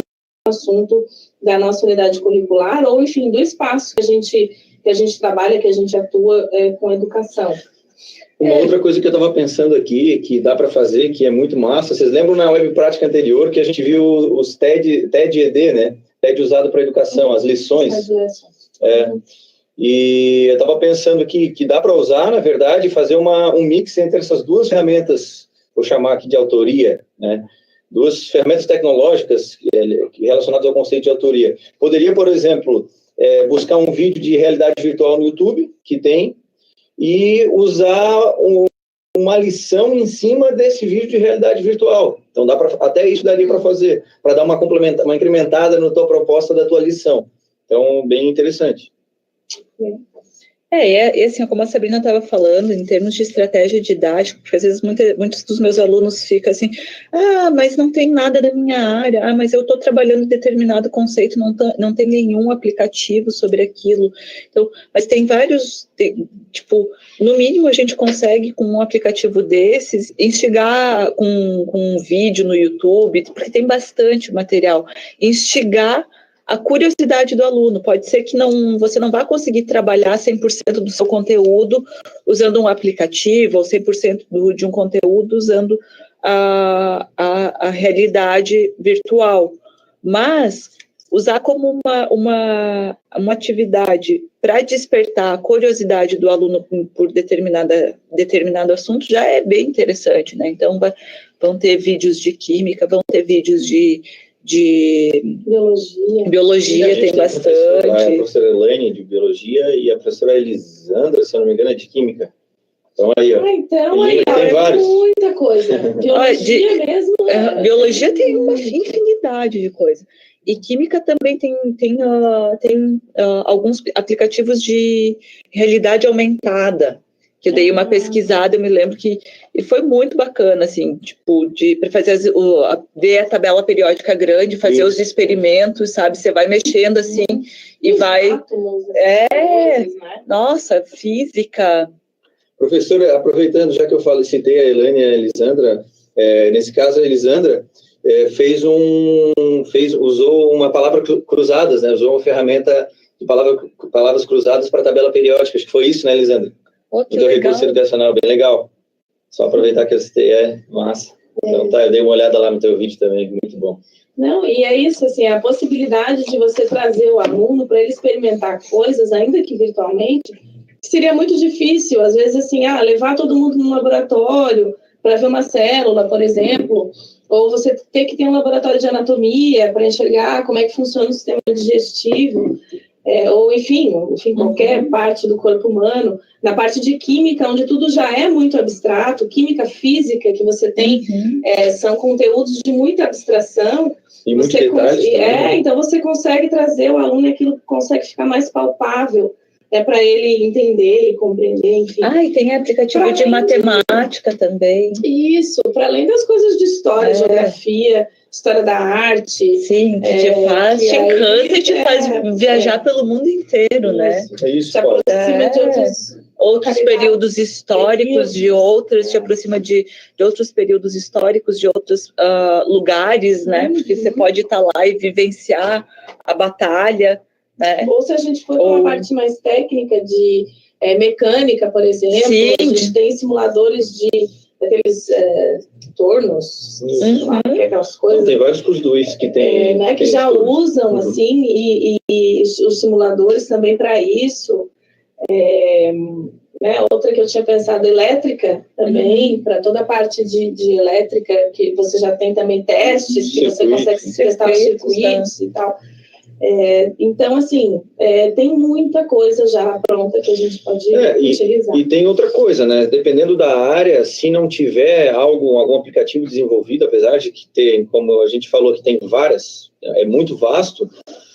assunto da nossa unidade curricular, ou, enfim, do espaço que a gente trabalha, que a gente atua com educação. Uma outra coisa que eu estava pensando aqui, que dá para fazer, que é muito massa, vocês lembram na web prática anterior que a gente viu os TED-ED, né? TED usado para educação, as lições. E eu estava pensando que dá para usar, na verdade, fazer um mix entre essas duas ferramentas, vou chamar aqui de autoria, né? Duas ferramentas tecnológicas relacionadas ao conceito de autoria. Poderia, por exemplo, buscar um vídeo de realidade virtual no YouTube, que tem, e usar uma lição em cima desse vídeo de realidade virtual. Então, até isso daria para fazer, para dar uma incrementada na tua proposta da tua lição. Então, bem interessante. E assim, como a Sabrina estava falando, em termos de estratégia didática, porque às vezes muitos dos meus alunos ficam assim, mas não tem nada da minha área, mas eu estou trabalhando determinado conceito, não tem nenhum aplicativo sobre aquilo. Então, mas tem vários, no mínimo a gente consegue com um aplicativo desses, instigar com um vídeo no YouTube, porque tem bastante material, instigar a curiosidade do aluno. Pode ser que você não vá conseguir trabalhar 100% do seu conteúdo usando um aplicativo, ou 100% de um conteúdo usando a realidade virtual, mas usar como uma atividade para despertar a curiosidade do aluno por determinado assunto já é bem interessante, né? Então, vão ter vídeos de química, vão ter vídeos de biologia tem bastante. A professora Elaine de biologia e a professora Elisandra, se eu não me engano, é de química. Então aí, ó. Tem vários. Muita coisa. Biologia mesmo. Biologia tem uma infinidade de coisas. E química também tem alguns aplicativos de realidade aumentada, que eu dei uma pesquisada, eu me lembro que e foi muito bacana, assim, para fazer ver a tabela periódica grande, fazer os experimentos, sabe? Você vai mexendo assim e vai. Átomos, coisas, né? Nossa, física. Professora, aproveitando, já que eu citei a Elaine e a Elisandra, nesse caso a Elisandra usou uma palavra cruzadas, né? Usou uma ferramenta de palavras cruzadas para tabela periódica. Acho que foi isso, né, Elisandra? Oh, que do recurso educacional, bem legal. Só aproveitar que eu citei, massa. Então eu dei uma olhada lá no teu vídeo também, muito bom. Não, e é isso, assim, a possibilidade de você trazer o aluno para ele experimentar coisas, ainda que virtualmente, seria muito difícil, às vezes, assim, levar todo mundo no laboratório para ver uma célula, por exemplo, ou você ter que ter um laboratório de anatomia para enxergar como é que funciona o sistema digestivo, ou enfim, qualquer parte do corpo humano. Na parte de química, onde tudo já é muito abstrato, química física que você tem, são conteúdos de muita abstração. E muitos detalhes. Então você consegue trazer o aluno e aquilo consegue ficar mais palpável, para ele entender e compreender, enfim. E tem aplicativo de matemática também. Isso, para além das coisas de história, geografia, história da arte. Sim, que te encanta e te faz viajar pelo mundo inteiro, né? É isso, te aproxima de outros períodos históricos te aproxima de outros períodos históricos, de outros lugares, né? Porque você pode estar lá e vivenciar a batalha, né? Ou se a gente for uma parte mais técnica de mecânica, por exemplo, a gente tem simuladores daqueles tornos, aquelas coisas. Tem vários cursos que tem. Que já usam, assim, e os simuladores também para isso. Outra que eu tinha pensado, elétrica também, para toda a parte de elétrica, que você já tem também testes, que você consegue testar os circuitos e tal. Então, assim, tem muita coisa já pronta que a gente pode utilizar. E tem outra coisa, né? Dependendo da área, se não tiver algum aplicativo desenvolvido, apesar de que tem, como a gente falou, que tem várias, é muito vasto,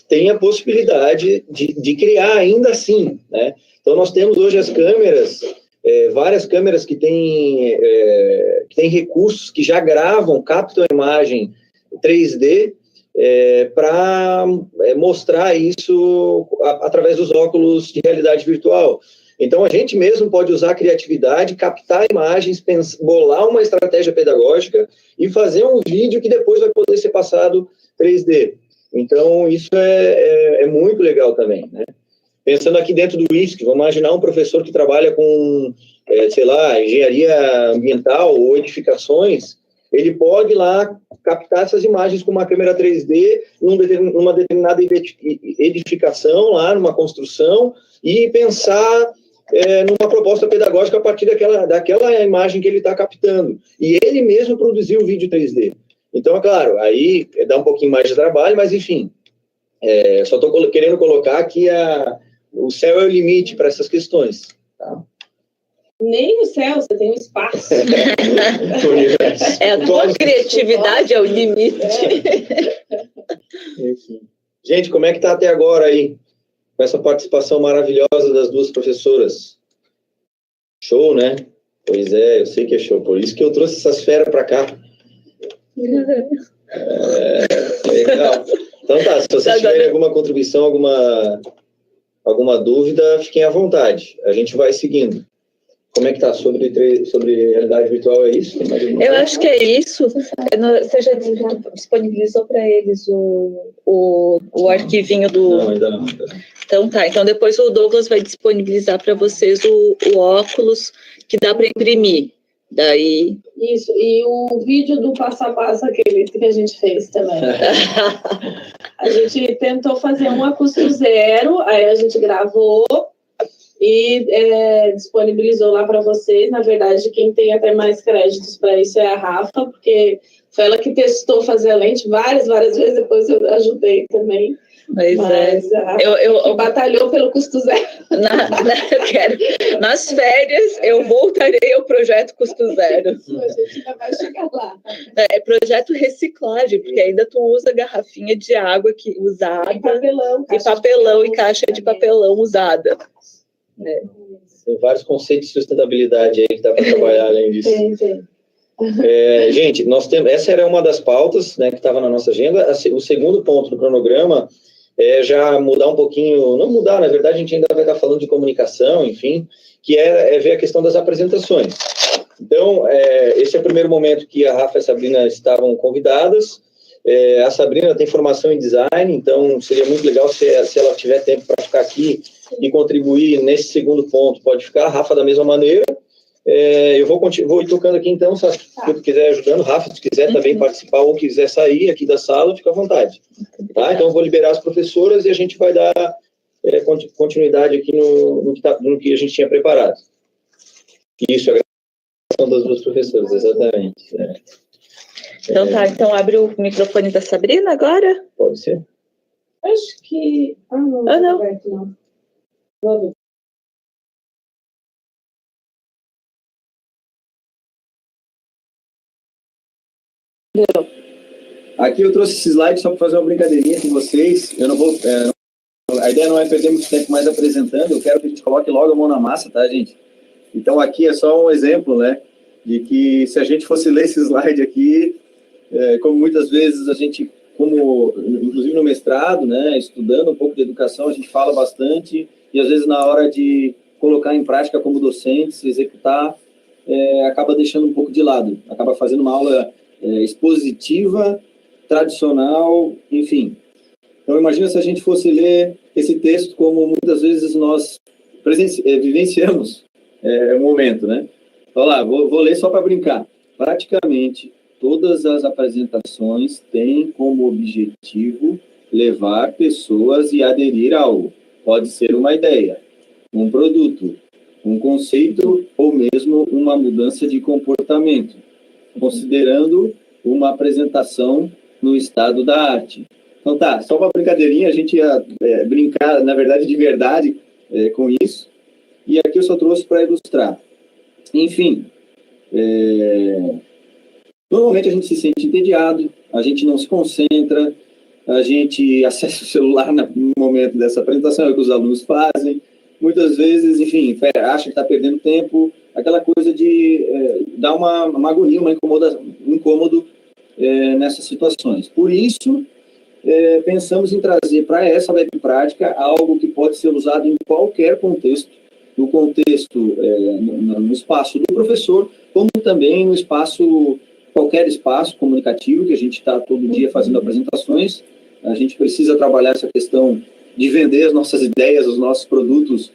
tem a possibilidade de criar ainda assim, né? Então, nós temos hoje as câmeras, várias câmeras que têm recursos que já gravam, captam a imagem 3D, para mostrar isso através dos óculos de realidade virtual. Então, a gente mesmo pode usar a criatividade, captar imagens, bolar uma estratégia pedagógica e fazer um vídeo que depois vai poder ser passado 3D. Então, isso é muito legal também, né? Pensando aqui dentro do IFSC, vamos imaginar um professor que trabalha com, sei lá, engenharia ambiental ou edificações, ele pode lá captar essas imagens com uma câmera 3D numa determinada edificação, lá numa construção, e pensar numa proposta pedagógica a partir daquela imagem que ele está captando. E ele mesmo produziu o vídeo 3D. Então, é claro, aí dá um pouquinho mais de trabalho, mas enfim, só estou querendo colocar que o céu é o limite para essas questões. Tá? Nem no céu, você tem um espaço. A tua criatividade é o limite. Enfim. Gente, como é que está até agora aí? Com essa participação maravilhosa das duas professoras. Show, né? Pois é, eu sei que é show. Por isso que eu trouxe essas feras para cá. Legal. Então tá, se vocês tiverem alguma contribuição, alguma dúvida, fiquem à vontade. A gente vai seguindo. Como é que tá sobre realidade virtual? É isso? Eu acho que é isso. Você já disponibilizou para eles o arquivinho do... Não, ainda não. Então tá. Então depois o Douglas vai disponibilizar para vocês o óculos que dá para imprimir. Daí... Isso, e o vídeo do passo a passo aquele que a gente fez também. A gente tentou fazer um a custo zero, aí a gente gravou e disponibilizou lá para vocês. Na verdade, quem tem até mais créditos para isso é a Rafa, porque foi ela que testou fazer a lente várias vezes, depois eu ajudei também. Mas eu batalhou pelo custo zero. Eu quero. Nas férias, eu voltarei ao projeto custo zero. A gente ainda vai chegar lá. É projeto reciclagem, porque ainda tu usa garrafinha de água usada. E papelão. E caixa de papelão usada. Tem vários conceitos de sustentabilidade aí que dá para trabalhar além disso. Tem. Gente, essa era uma das pautas, né, que estava na nossa agenda. O segundo ponto do cronograma é já mudar um pouquinho, não mudar, na verdade a gente ainda vai estar falando de comunicação, enfim, que é ver a questão das apresentações. Então, esse é o primeiro momento que a Rafa e a Sabrina estavam convidadas. A Sabrina tem formação em design, então seria muito legal se ela tiver tempo para ficar aqui e contribuir nesse segundo ponto, pode ficar. A Rafa da mesma maneira. Eu vou ir tocando aqui, então, se tu quiser ajudando, Rafa, se tu quiser também participar ou quiser sair aqui da sala, fica à vontade. Tá? Então, eu vou liberar as professoras e a gente vai dar continuidade aqui no que a gente tinha preparado. Isso, a gravação das duas professoras, exatamente. Então tá, então abre o microfone da Sabrina agora? Pode ser. Acho que... não. Aqui eu trouxe esse slide só para fazer uma brincadeirinha com vocês. Eu não vou... a ideia não é perder muito tempo mais apresentando, eu quero que a gente coloque logo a mão na massa, tá, gente? Então, aqui é só um exemplo, né, de que se a gente fosse ler esse slide aqui, como muitas vezes a gente, inclusive no mestrado, né, estudando um pouco de educação, a gente fala bastante, e às vezes na hora de colocar em prática como docente, se executar, acaba deixando um pouco de lado, acaba fazendo uma aula expositiva, tradicional, enfim. Então, imagina se a gente fosse ler esse texto como muitas vezes nós vivenciamos um momento, né? Olha lá, vou ler só para brincar. Praticamente todas as apresentações têm como objetivo levar pessoas e aderir a algo. Pode ser uma ideia, um produto, um conceito ou mesmo uma mudança de comportamento, considerando uma apresentação no estado da arte. Então tá, só uma brincadeirinha, a gente ia brincar, na verdade, de verdade com isso. E aqui eu só trouxe para ilustrar. Enfim, normalmente a gente se sente entediado, a gente não se concentra, a gente acessa o celular no momento dessa apresentação, é o que os alunos fazem. Muitas vezes, enfim, acha que está perdendo tempo, aquela coisa de dar uma agonia, um incômodo nessas situações. Por isso, pensamos em trazer para essa web prática algo que pode ser usado em qualquer contexto, no contexto, no espaço do professor, como também no espaço, qualquer espaço comunicativo, que a gente está todo dia fazendo apresentações. A gente precisa trabalhar essa questão de vender as nossas ideias, os nossos produtos,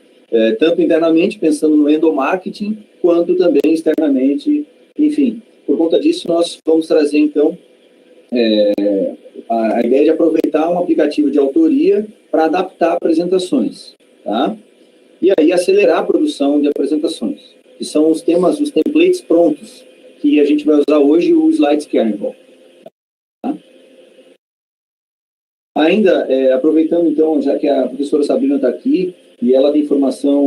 tanto internamente, pensando no endomarketing, quanto também externamente. Enfim, por conta disso, nós vamos trazer, então, a ideia de aproveitar um aplicativo de autoria para adaptar apresentações, tá? E aí acelerar a produção de apresentações, que são os temas, os templates prontos, que a gente vai usar hoje, o Slides Carnival. Tá? Ainda, aproveitando então, já que a professora Sabrina está aqui, e ela tem formação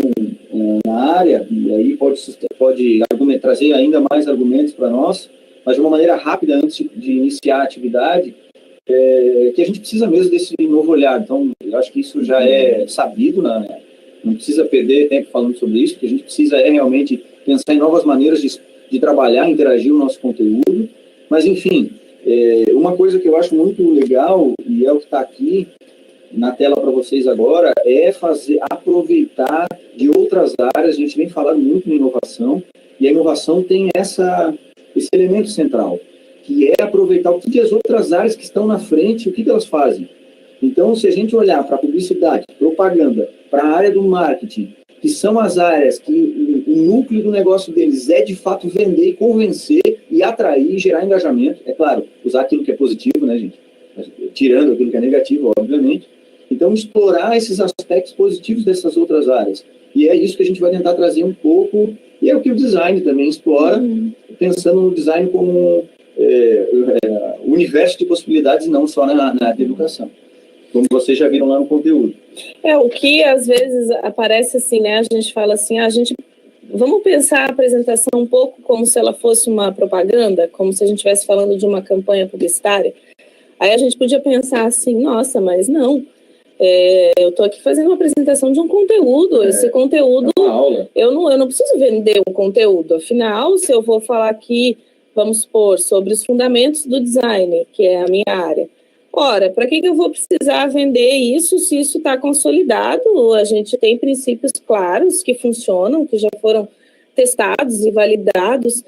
na área, e aí pode trazer ainda mais argumentos para nós, mas de uma maneira rápida, antes de iniciar a atividade, que a gente precisa mesmo desse novo olhar. Então, eu acho que isso já é sabido, não precisa perder tempo falando sobre isso, porque a gente precisa realmente pensar em novas maneiras de trabalhar, interagir o nosso conteúdo. Mas, enfim, uma coisa que eu acho muito legal, e é o que está aqui na tela para vocês agora, é aproveitar de outras áreas. A gente vem falando muito em inovação, e a inovação tem esse elemento central, que é aproveitar o que as outras áreas que estão na frente, o que elas fazem. Então, se a gente olhar para a publicidade, propaganda, para a área do marketing, que são as áreas que o núcleo do negócio deles é, de fato, vender e convencer e atrair, gerar engajamento, é claro, usar aquilo que é positivo, né, gente? Tirando aquilo que é negativo, obviamente. Então, explorar esses aspectos positivos dessas outras áreas. E é isso que a gente vai tentar trazer um pouco, e é o que o design também explora, pensando no design como universo de possibilidades, não só na educação, como vocês já viram lá no conteúdo. O que às vezes aparece assim, né? A gente fala assim, vamos pensar a apresentação um pouco como se ela fosse uma propaganda, como se a gente estivesse falando de uma campanha publicitária. Aí a gente podia pensar assim, nossa, mas não. Eu estou aqui fazendo uma apresentação de um conteúdo. Esse conteúdo, eu não preciso vender um conteúdo. Afinal, se eu vou falar aqui, vamos supor, sobre os fundamentos do design, que é a minha área. Ora, para que eu vou precisar vender isso se isso está consolidado? A gente tem princípios claros que funcionam, que já foram testados e validados,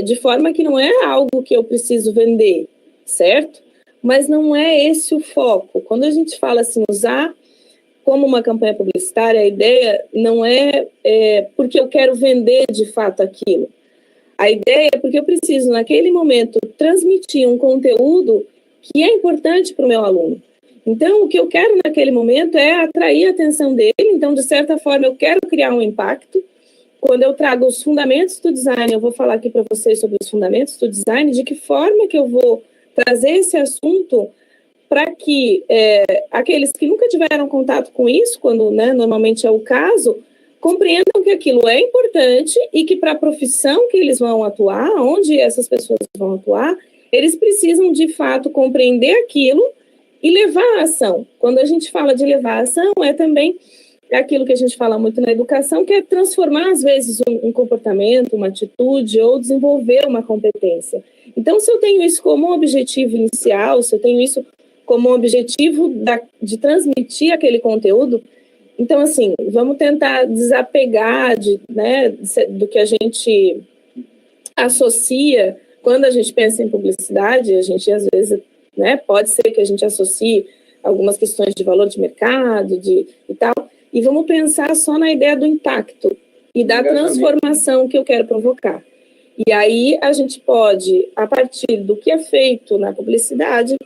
de forma que não é algo que eu preciso vender, certo? Mas não é esse o foco. Quando a gente fala assim, usar como uma campanha publicitária, a ideia não é porque eu quero vender de fato aquilo. A ideia é porque eu preciso, naquele momento, transmitir um conteúdo que é importante para o meu aluno. Então, o que eu quero naquele momento é atrair a atenção dele. Então, de certa forma, eu quero criar um impacto. Quando eu trago os fundamentos do design, eu vou falar aqui para vocês sobre os fundamentos do design, de que forma que eu vou trazer esse assunto para que aqueles que nunca tiveram contato com isso, quando normalmente é o caso, compreendam que aquilo é importante e que para a profissão que eles vão atuar, onde essas pessoas vão atuar, eles precisam, de fato, compreender aquilo e levar a ação. Quando a gente fala de levar a ação, é também aquilo que a gente fala muito na educação, que é transformar, às vezes, um comportamento, uma atitude, ou desenvolver uma competência. Então, se eu tenho isso como um objetivo inicial, se eu tenho isso como um objetivo de transmitir aquele conteúdo, então, assim, vamos tentar desapegar do que a gente associa. Quando a gente pensa em publicidade, a gente, às vezes, pode ser que a gente associe algumas questões de valor de mercado e tal, e vamos pensar só na ideia do impacto e da transformação que eu quero provocar. E aí a gente pode, a partir do que é feito na publicidade,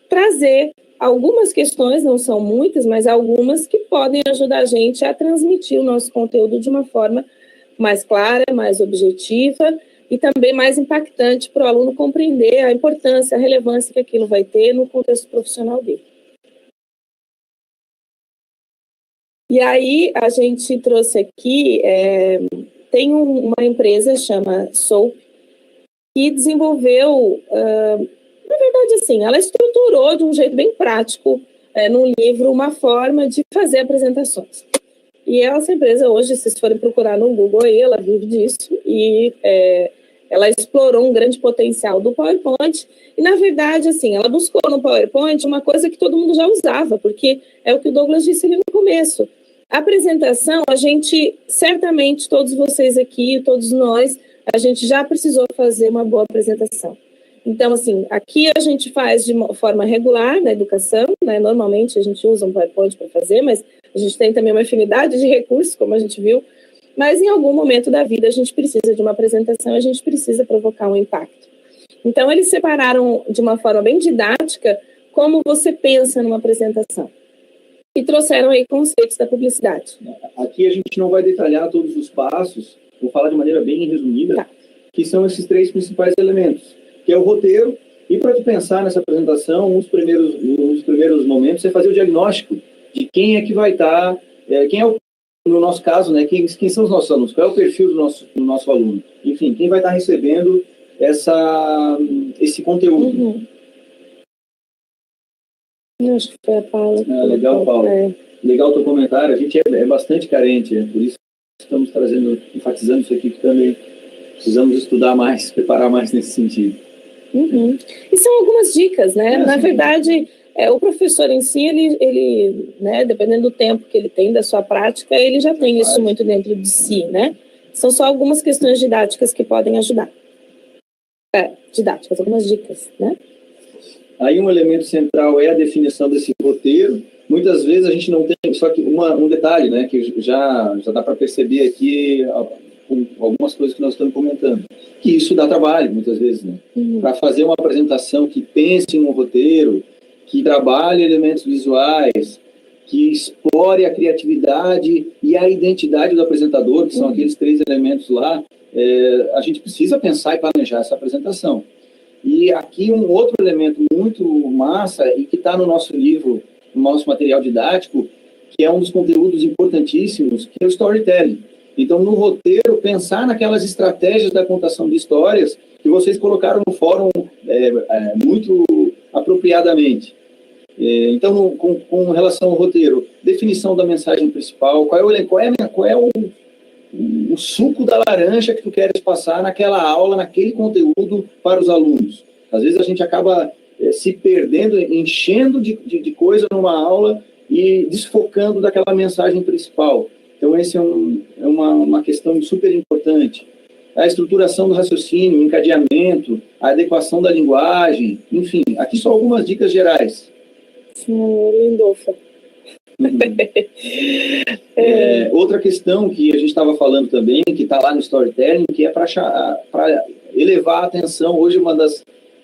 trazer algumas questões, não são muitas, mas algumas que podem ajudar a gente a transmitir o nosso conteúdo de uma forma mais clara, mais objetiva e também mais impactante para o aluno compreender a importância, a relevância que aquilo vai ter no contexto profissional dele. E aí a gente trouxe aqui, tem uma empresa chama Soap, que desenvolveu, na verdade assim, ela estruturou de um jeito bem prático, num livro, uma forma de fazer apresentações. E essa empresa hoje, se vocês forem procurar no Google aí, ela vive disso e ela explorou um grande potencial do PowerPoint e, na verdade, assim, ela buscou no PowerPoint uma coisa que todo mundo já usava, porque é o que o Douglas disse ali no começo. A apresentação, a gente, certamente, todos vocês aqui, todos nós, a gente já precisou fazer uma boa apresentação. Então, assim, aqui a gente faz de forma regular na educação, né? Normalmente a gente usa um PowerPoint para fazer, mas a gente tem também uma infinidade de recursos, como a gente viu, mas em algum momento da vida a gente precisa de uma apresentação, a gente precisa provocar um impacto. Então, eles separaram de uma forma bem didática como você pensa numa apresentação. E trouxeram aí conceitos da publicidade. Aqui a gente não vai detalhar todos os passos, vou falar de maneira bem resumida, Tá. Que são esses 3 principais elementos, que é o roteiro, e para tu pensar nessa apresentação, um dos primeiros momentos é fazer o diagnóstico de quem é que vai estar, quem é o, no nosso caso, né, quem são os nossos alunos, qual é o perfil do nosso aluno, enfim, quem vai estar recebendo esse conteúdo. Uhum. Acho que foi a Paula. Legal, Paula. Legal o teu comentário. A gente é bastante carente, por isso estamos enfatizando isso aqui, que também precisamos estudar mais, preparar mais nesse sentido. Uhum. E são algumas dicas, né? Na verdade, o professor em si, ele, né, dependendo do tempo que ele tem da sua prática, ele já tem isso muito dentro de si, né? São só algumas questões didáticas que podem ajudar. Didáticas, algumas dicas, né? Aí um elemento central é a definição desse roteiro. Muitas vezes a gente não tem, só que um detalhe, né, que já dá para perceber aqui com algumas coisas que nós estamos comentando, que isso dá trabalho muitas vezes, né? Para fazer uma apresentação que pense em um roteiro, que trabalhe elementos visuais, que explore a criatividade e a identidade do apresentador, que são aqueles 3 elementos lá, a gente precisa pensar e planejar essa apresentação. E aqui um outro elemento muito massa e que está no nosso livro, no nosso material didático, que é um dos conteúdos importantíssimos, que é o storytelling. Então, no roteiro, pensar naquelas estratégias da contação de histórias que vocês colocaram no fórum muito apropriadamente. Então, com relação ao roteiro, definição da mensagem principal, qual é o suco da laranja que tu queres passar naquela aula, naquele conteúdo para os alunos. Às vezes a gente acaba se perdendo, enchendo de coisa numa aula e desfocando daquela mensagem principal. Então, esse é uma questão super importante. A estruturação do raciocínio, o encadeamento, a adequação da linguagem, enfim, aqui só algumas dicas gerais. Lindolfa. Outra questão que a gente estava falando também, que está lá no storytelling, que é para elevar a atenção. Hoje,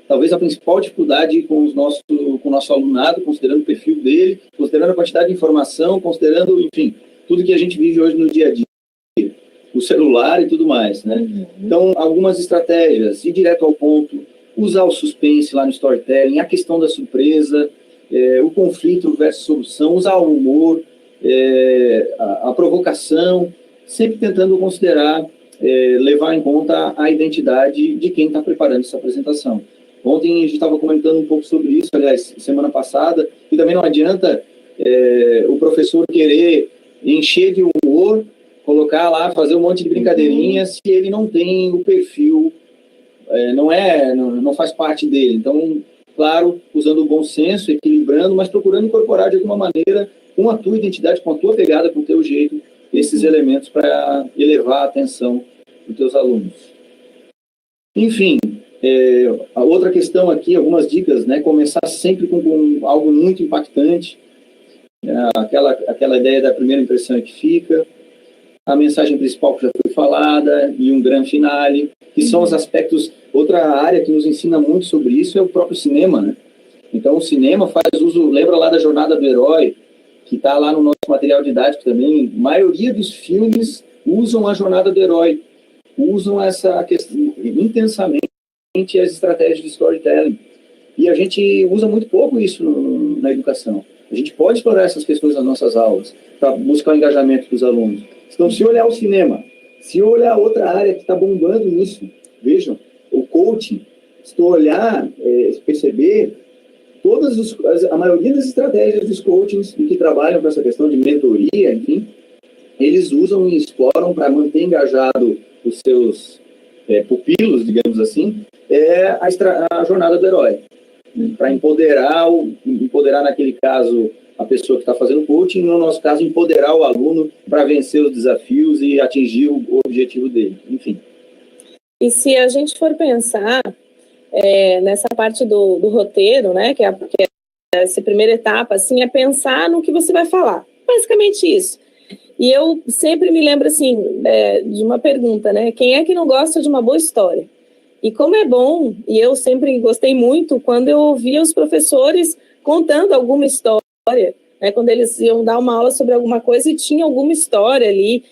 talvez a principal dificuldade com o nosso alunado, considerando o perfil dele, considerando a quantidade de informação, considerando, enfim, tudo que a gente vive hoje no dia a dia, o celular e tudo mais, né? Então, algumas estratégias, ir direto ao ponto, usar o suspense lá no storytelling, a questão da surpresa, o conflito versus solução, usar o humor, a provocação, sempre tentando considerar, levar em conta a identidade de quem está preparando essa apresentação. Ontem a gente estava comentando um pouco sobre isso, aliás, semana passada, e também não adianta o professor querer encher de humor, colocar lá, fazer um monte de brincadeirinhas, se ele não tem o perfil, não faz parte dele. Então, claro, usando o bom senso, equilibrando, mas procurando incorporar de alguma maneira, com a tua identidade, com a tua pegada, com o teu jeito, esses elementos para elevar a atenção dos teus alunos. Enfim, a outra questão aqui, algumas dicas, né? Começar sempre com algo muito impactante, aquela ideia da primeira impressão que fica, a mensagem principal que já foi falada e um grande finale, que são os aspectos. Outra área que nos ensina muito sobre isso é o próprio cinema, né? Então, o cinema faz uso, lembra lá da Jornada do Herói, que está lá no nosso material didático também. A maioria dos filmes usam a Jornada do Herói, usam essa questão intensamente, as estratégias de storytelling. E a gente usa muito pouco isso na educação. A gente pode explorar essas questões nas nossas aulas, para buscar o engajamento dos alunos. Então, se olhar o cinema, se olhar outra área que está bombando nisso, vejam, o coaching, se tu olhar, perceber, a maioria das estratégias dos coachings que trabalham com essa questão de mentoria, enfim, eles usam e exploram para manter engajado os seus pupilos, digamos assim, a jornada do herói. Para empoderar naquele caso, a pessoa que está fazendo o coaching, no nosso caso, empoderar o aluno para vencer os desafios e atingir o objetivo dele, enfim. E se a gente for pensar nessa parte do roteiro, né, que é essa primeira etapa, assim, é pensar no que você vai falar, basicamente isso. E eu sempre me lembro, assim, de uma pergunta, né, quem é que não gosta de uma boa história? E como é bom, e eu sempre gostei muito, quando eu ouvia os professores contando alguma história, né, quando eles iam dar uma aula sobre alguma coisa e tinha alguma história ali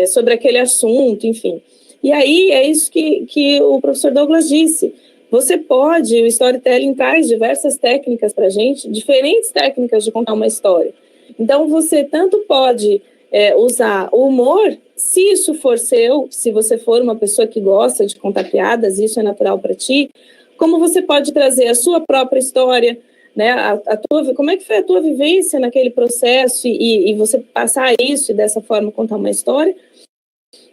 sobre aquele assunto, enfim. E aí é isso que o professor Douglas disse. Você pode, o storytelling traz diversas técnicas para a gente, diferentes técnicas de contar uma história. Então, você tanto pode usar o humor, se isso for seu, se você for uma pessoa que gosta de contar piadas, isso é natural para ti, como você pode trazer a sua própria história, né, como é que foi a tua vivência naquele processo e você passar isso e dessa forma contar uma história,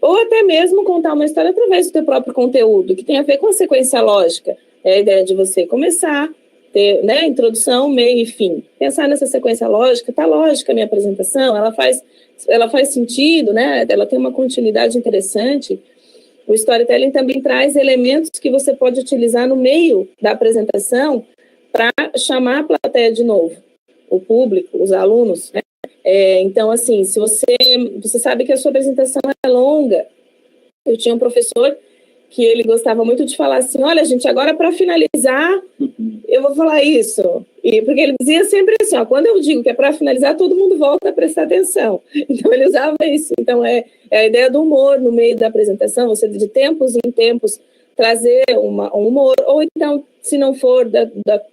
ou até mesmo contar uma história através do teu próprio conteúdo, que tem a ver com a sequência lógica. É a ideia de você começar, ter, né, introdução, meio e fim. Pensar nessa sequência lógica, tá lógica a minha apresentação, ela faz sentido, né, ela tem uma continuidade interessante. O storytelling também traz elementos que você pode utilizar no meio da apresentação para chamar a plateia de novo, o público, os alunos, né? Então, assim, se você sabe que a sua apresentação é longa, eu tinha um professor que ele gostava muito de falar assim, olha, gente, agora para finalizar, eu vou falar isso. Porque ele dizia sempre assim, ó, quando eu digo que é para finalizar, todo mundo volta a prestar atenção. Então, ele usava isso. Então, é a ideia do humor no meio da apresentação, você de tempos em tempos trazer um humor, ou então, se não for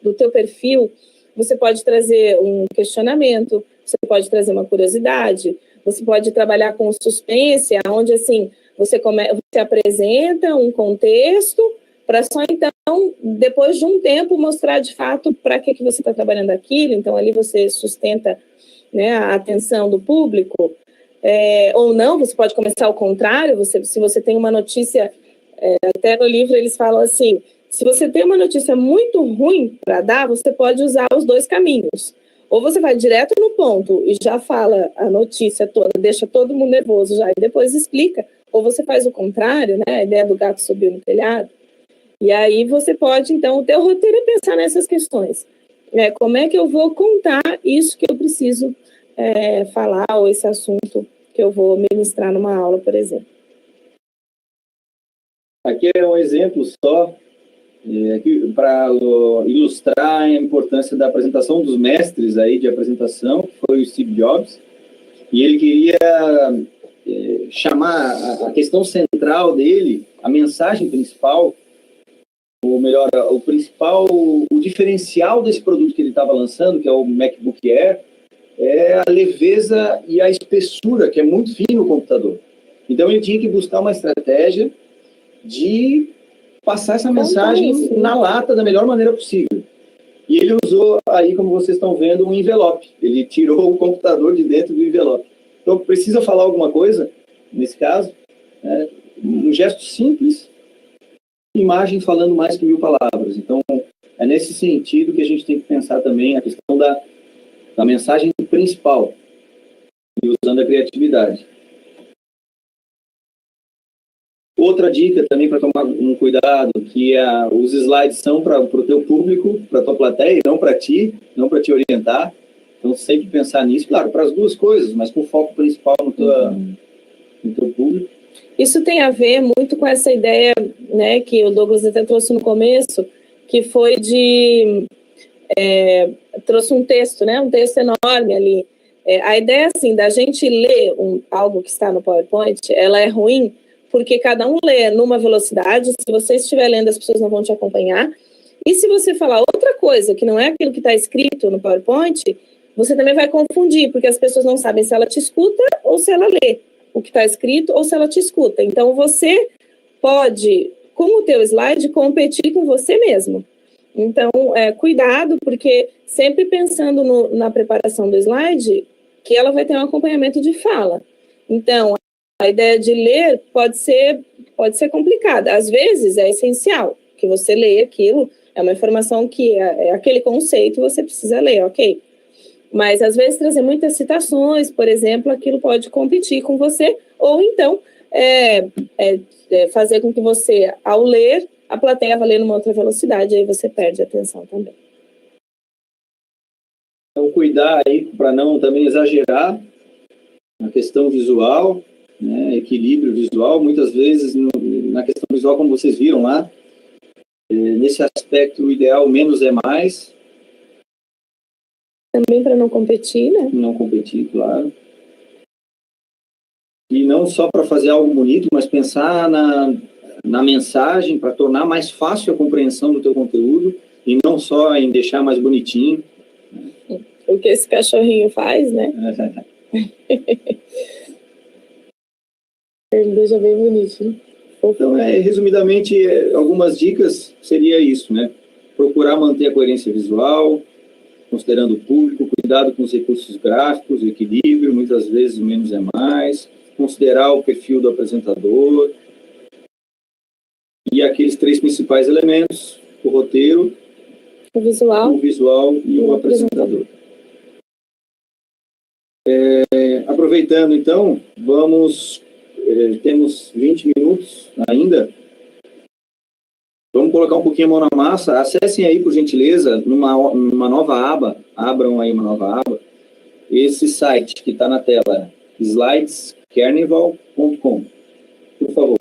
do teu perfil, você pode trazer um questionamento, você pode trazer uma curiosidade, você pode trabalhar com suspense, onde assim você apresenta um contexto para só então, depois de um tempo, mostrar de fato para que você está trabalhando aquilo. Então, ali você sustenta, né, a atenção do público, ou não, você pode começar ao contrário, se você tem uma notícia, até no livro eles falam assim, se você tem uma notícia muito ruim para dar, você pode usar os dois caminhos. Ou você vai direto no ponto e já fala a notícia toda, deixa todo mundo nervoso já e depois explica. Ou você faz o contrário, né? A ideia do gato subiu no telhado. E aí você pode, então, o teu roteiro é pensar nessas questões. Como é que eu vou contar isso que eu preciso falar, ou esse assunto que eu vou ministrar numa aula, por exemplo. Aqui é um exemplo só, para ilustrar a importância da apresentação dos mestres aí de apresentação, que foi o Steve Jobs, e ele queria chamar a questão central dele, a mensagem principal, ou melhor, o diferencial desse produto que ele estava lançando, que é o MacBook Air, é a leveza e a espessura, que é muito fino o computador. Então ele tinha que buscar uma estratégia de passar essa mensagem na lata da melhor maneira possível. E ele usou aí, como vocês estão vendo, um envelope. Ele tirou o computador de dentro do envelope. Então, precisa falar alguma coisa, nesse caso, um gesto simples, imagem falando mais que 1000 palavras. Então, é nesse sentido que a gente tem que pensar também a questão da mensagem principal, e usando a criatividade. Outra dica também para tomar um cuidado, que os slides são para o teu público, para a tua plateia, e não para ti, não para te orientar. Então, sempre pensar nisso, claro, para as duas coisas, mas com foco principal no teu público. Isso tem a ver muito com essa ideia, né, que o Douglas até trouxe no começo, que foi trouxe um texto, né, um texto enorme ali. A ideia, assim, da gente ler algo que está no PowerPoint, ela é ruim, porque cada um lê numa velocidade, se você estiver lendo, as pessoas não vão te acompanhar. E se você falar outra coisa, que não é aquilo que está escrito no PowerPoint, você também vai confundir, porque as pessoas não sabem se ela te escuta ou se ela lê o que está escrito ou se ela te escuta. Então, você pode, com o teu slide, competir com você mesmo. Então, cuidado, porque sempre pensando na preparação do slide, que ela vai ter um acompanhamento de fala. Então, a ideia de ler pode ser complicada. Às vezes é essencial que você leia aquilo, é uma informação que é aquele conceito você precisa ler, ok? Mas, às vezes, trazer muitas citações, por exemplo, aquilo pode competir com você, ou então fazer com que você, ao ler, a plateia vá ler numa outra velocidade, aí você perde a atenção também. Então, cuidar aí para não também exagerar na questão visual, né, equilíbrio visual. Muitas vezes, na questão visual, como vocês viram lá, nesse aspecto, o ideal menos é mais. Também para não competir, né? Não competir, claro. E não só para fazer algo bonito, mas pensar na mensagem para tornar mais fácil a compreensão do teu conteúdo e não só em deixar mais bonitinho. O que esse cachorrinho faz, né? Ele deixa bem bonitinho. Então, resumidamente, algumas dicas seria isso, né? Procurar manter a coerência visual, considerando o público, cuidado com os recursos gráficos, o equilíbrio, muitas vezes o menos é mais, considerar o perfil do apresentador e aqueles 3 principais elementos, o roteiro, o visual e o apresentador. Aproveitando, então, temos 20 minutos ainda. Vamos colocar um pouquinho a mão na massa. Acessem aí, por gentileza, numa nova aba, abram aí uma nova aba, esse site que está na tela, slidescarnival.com. Por favor.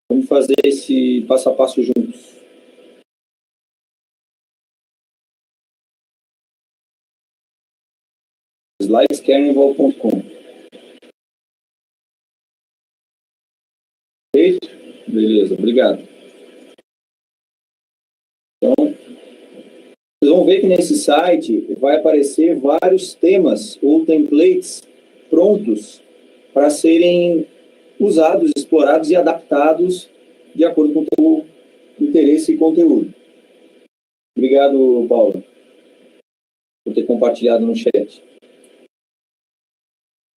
Vamos fazer esse passo a passo juntos. slidescarnival.com. Feito? Beleza, obrigado. Então, vocês vão ver que nesse site vai aparecer vários temas ou templates prontos para serem usados, explorados e adaptados de acordo com o teu interesse e conteúdo. Obrigado, Paulo, por ter compartilhado no chat.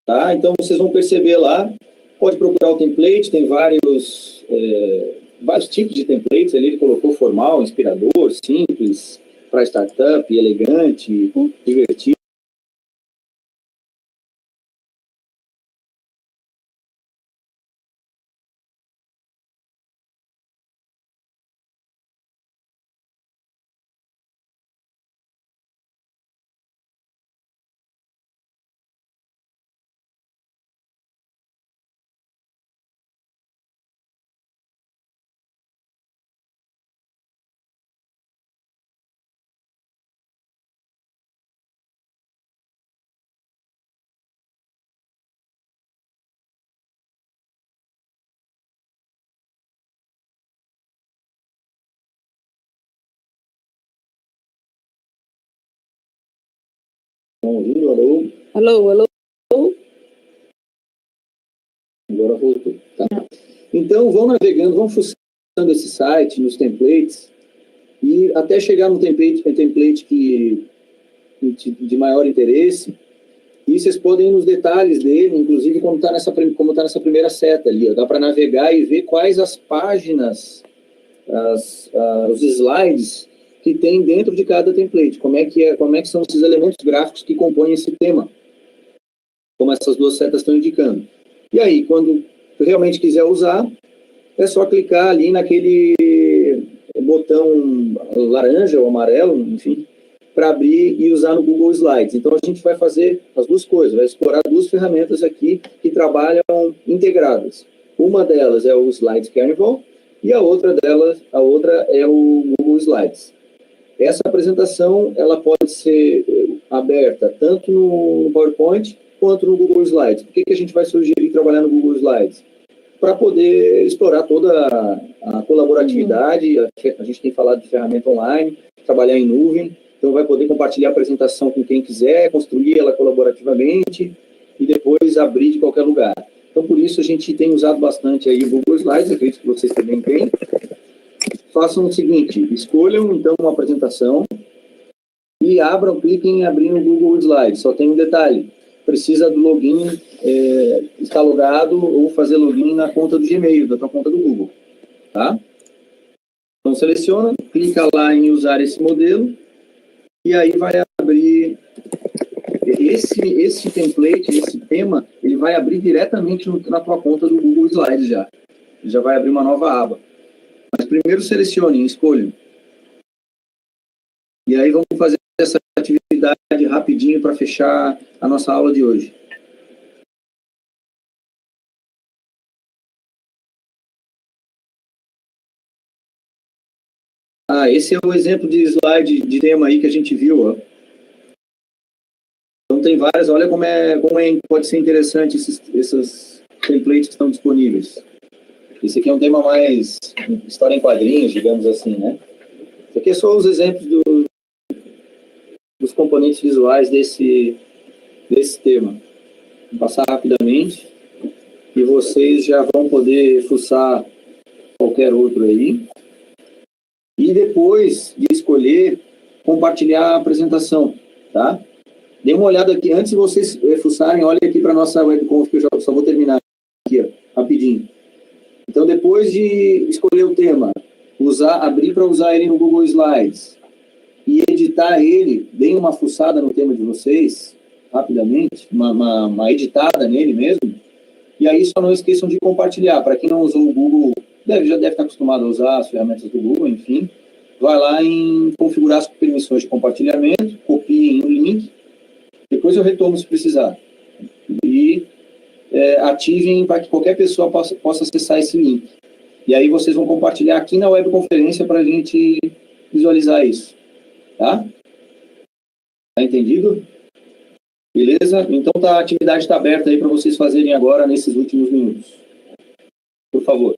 Tá? Então, vocês vão perceber lá, pode procurar o template, tem vários tipos de templates, ali ele colocou formal, inspirador, simples, para startup, elegante, divertido. Alô? Alô, alô? Agora voltou. Tá. Então, vão navegando, vão fuçando esse site, nos templates, e até chegar no template que de maior interesse, e vocês podem ir nos detalhes dele, inclusive como está nessa primeira seta ali, ó, dá para navegar e ver quais as páginas, os slides que tem dentro de cada template, como é que são esses elementos gráficos que compõem esse tema, como essas 2 setas estão indicando. E aí, quando realmente quiser usar, é só clicar ali naquele botão laranja ou amarelo, enfim, para abrir e usar no Google Slides. Então, a gente vai fazer as 2 coisas, vai explorar 2 ferramentas aqui que trabalham integradas. Uma delas é o Slides Carnival e a outra é o Google Slides. Essa apresentação ela pode ser aberta tanto no PowerPoint quanto no Google Slides. Por que a gente vai sugerir trabalhar no Google Slides? Para poder explorar toda a colaboratividade. A gente tem falado de ferramenta online, trabalhar em nuvem, então vai poder compartilhar a apresentação com quem quiser, construir ela colaborativamente e depois abrir de qualquer lugar. Então, por isso, a gente tem usado bastante aí o Google Slides, acredito que vocês também têm. Façam o seguinte, escolham, então, uma apresentação e cliquem em abrir no Google Slides. Só tem um detalhe, precisa do login, estar logado ou fazer login na conta do Gmail, da tua conta do Google, tá? Então, seleciona, clica lá em usar esse modelo e aí vai abrir esse template, esse tema, ele vai abrir diretamente na tua conta do Google Slides já. Ele já vai abrir uma nova aba. Mas primeiro selecione, escolha. E aí vamos fazer essa atividade rapidinho para fechar a nossa aula de hoje. Esse é o exemplo de slide de tema aí que a gente viu, ó. Então tem várias, olha como pode ser interessante esses templates que estão disponíveis. Esse aqui é um tema mais história em quadrinhos, digamos assim, né? Isso aqui é só os exemplos dos componentes visuais desse tema. Vou passar rapidamente e vocês já vão poder fuçar qualquer outro aí. E depois de escolher, compartilhar a apresentação, tá? Dê uma olhada aqui, antes de vocês fuçarem, olha aqui para a nossa webconf, que eu já só vou terminar aqui, ó, rapidinho. Então, depois de escolher o tema, abrir para usar ele no Google Slides e editar ele, deem uma fuçada no tema de vocês, rapidamente, uma editada nele mesmo, e aí só não esqueçam de compartilhar. Para quem não usou o Google, já deve estar acostumado a usar as ferramentas do Google, enfim, vai lá em configurar as permissões de compartilhamento, copiem o link, depois eu retomo se precisar. E ativem para que qualquer pessoa possa acessar esse link. E aí vocês vão compartilhar aqui na webconferência para a gente visualizar isso. Tá? Tá entendido? Beleza? Então a atividade está aberta aí para vocês fazerem agora nesses últimos minutos. Por favor.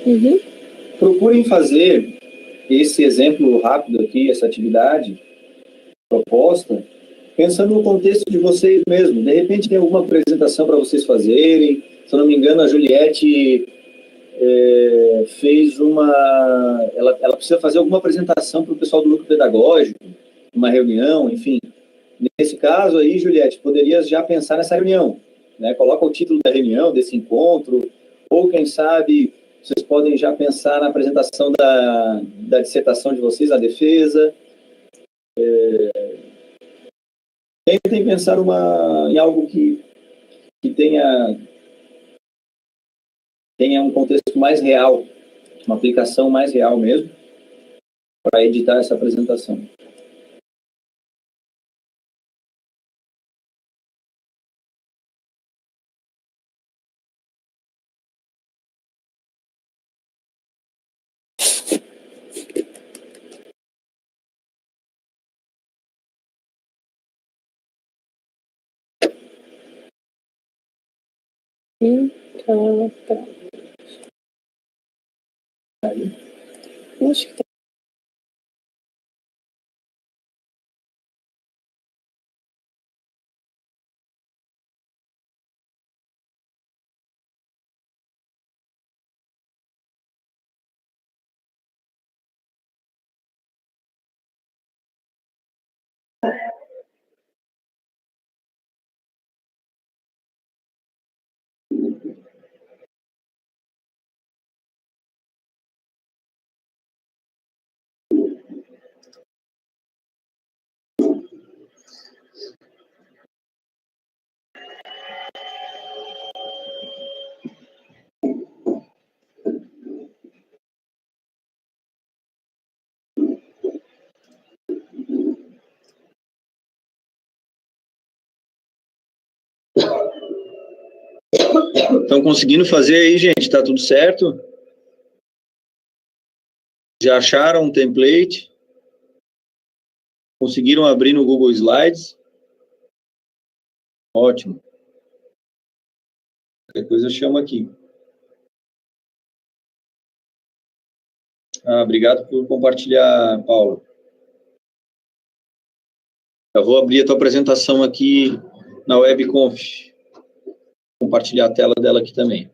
Uhum. Procurem fazer esse exemplo rápido aqui, essa atividade proposta, pensando no contexto de vocês mesmo. De repente tem alguma apresentação para vocês fazerem. Se eu não me engano, a Juliette fez ela precisa fazer alguma apresentação para o pessoal do núcleo pedagógico, uma reunião, enfim. Nesse caso aí, Juliette, poderias já pensar nessa reunião, né? Coloca o título da reunião, desse encontro, ou quem sabe vocês podem já pensar na apresentação da dissertação de vocês, a defesa. Tentem pensar em algo que tenha um contexto mais real, uma aplicação mais real mesmo, para editar essa apresentação. Acho que Estão conseguindo fazer aí, gente? Tá tudo certo? Já acharam um template? Conseguiram abrir no Google Slides? Ótimo. Qualquer coisa eu chamo aqui. Obrigado por compartilhar, Paulo. Eu vou abrir a tua apresentação aqui na WebConf. Compartilhar a tela dela aqui também.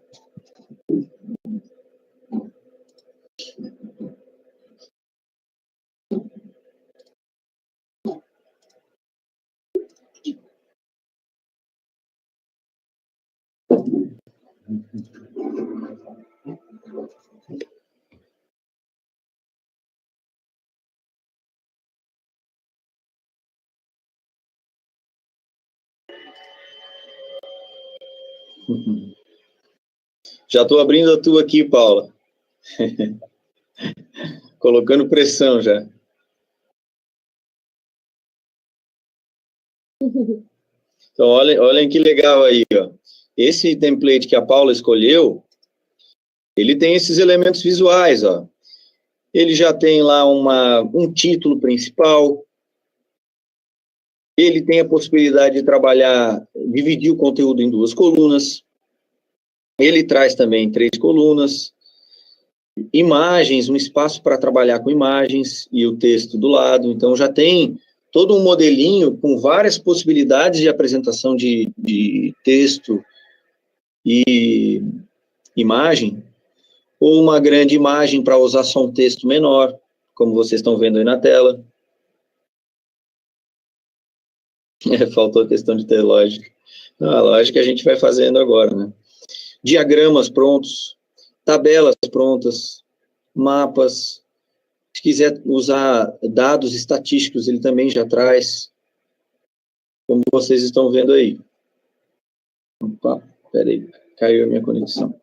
Já estou abrindo a tua aqui, Paula. Colocando pressão já. Então, olhem que legal aí, ó. Esse template que a Paula escolheu, ele tem esses elementos visuais, ó. Ele já tem lá um título principal. Ele tem a possibilidade de trabalhar, dividir o conteúdo em 2 colunas. Ele traz também 3 colunas. Imagens, um espaço para trabalhar com imagens e o texto do lado. Então, já tem todo um modelinho com várias possibilidades de apresentação de texto e imagem, ou uma grande imagem para usar só um texto menor, como vocês estão vendo aí na tela. Faltou a questão de ter lógica. Não, a lógica a gente vai fazendo agora, né? Diagramas prontos, tabelas prontas, mapas. Se quiser usar dados estatísticos, ele também já traz, como vocês estão vendo aí. Opa, peraí, caiu a minha conexão.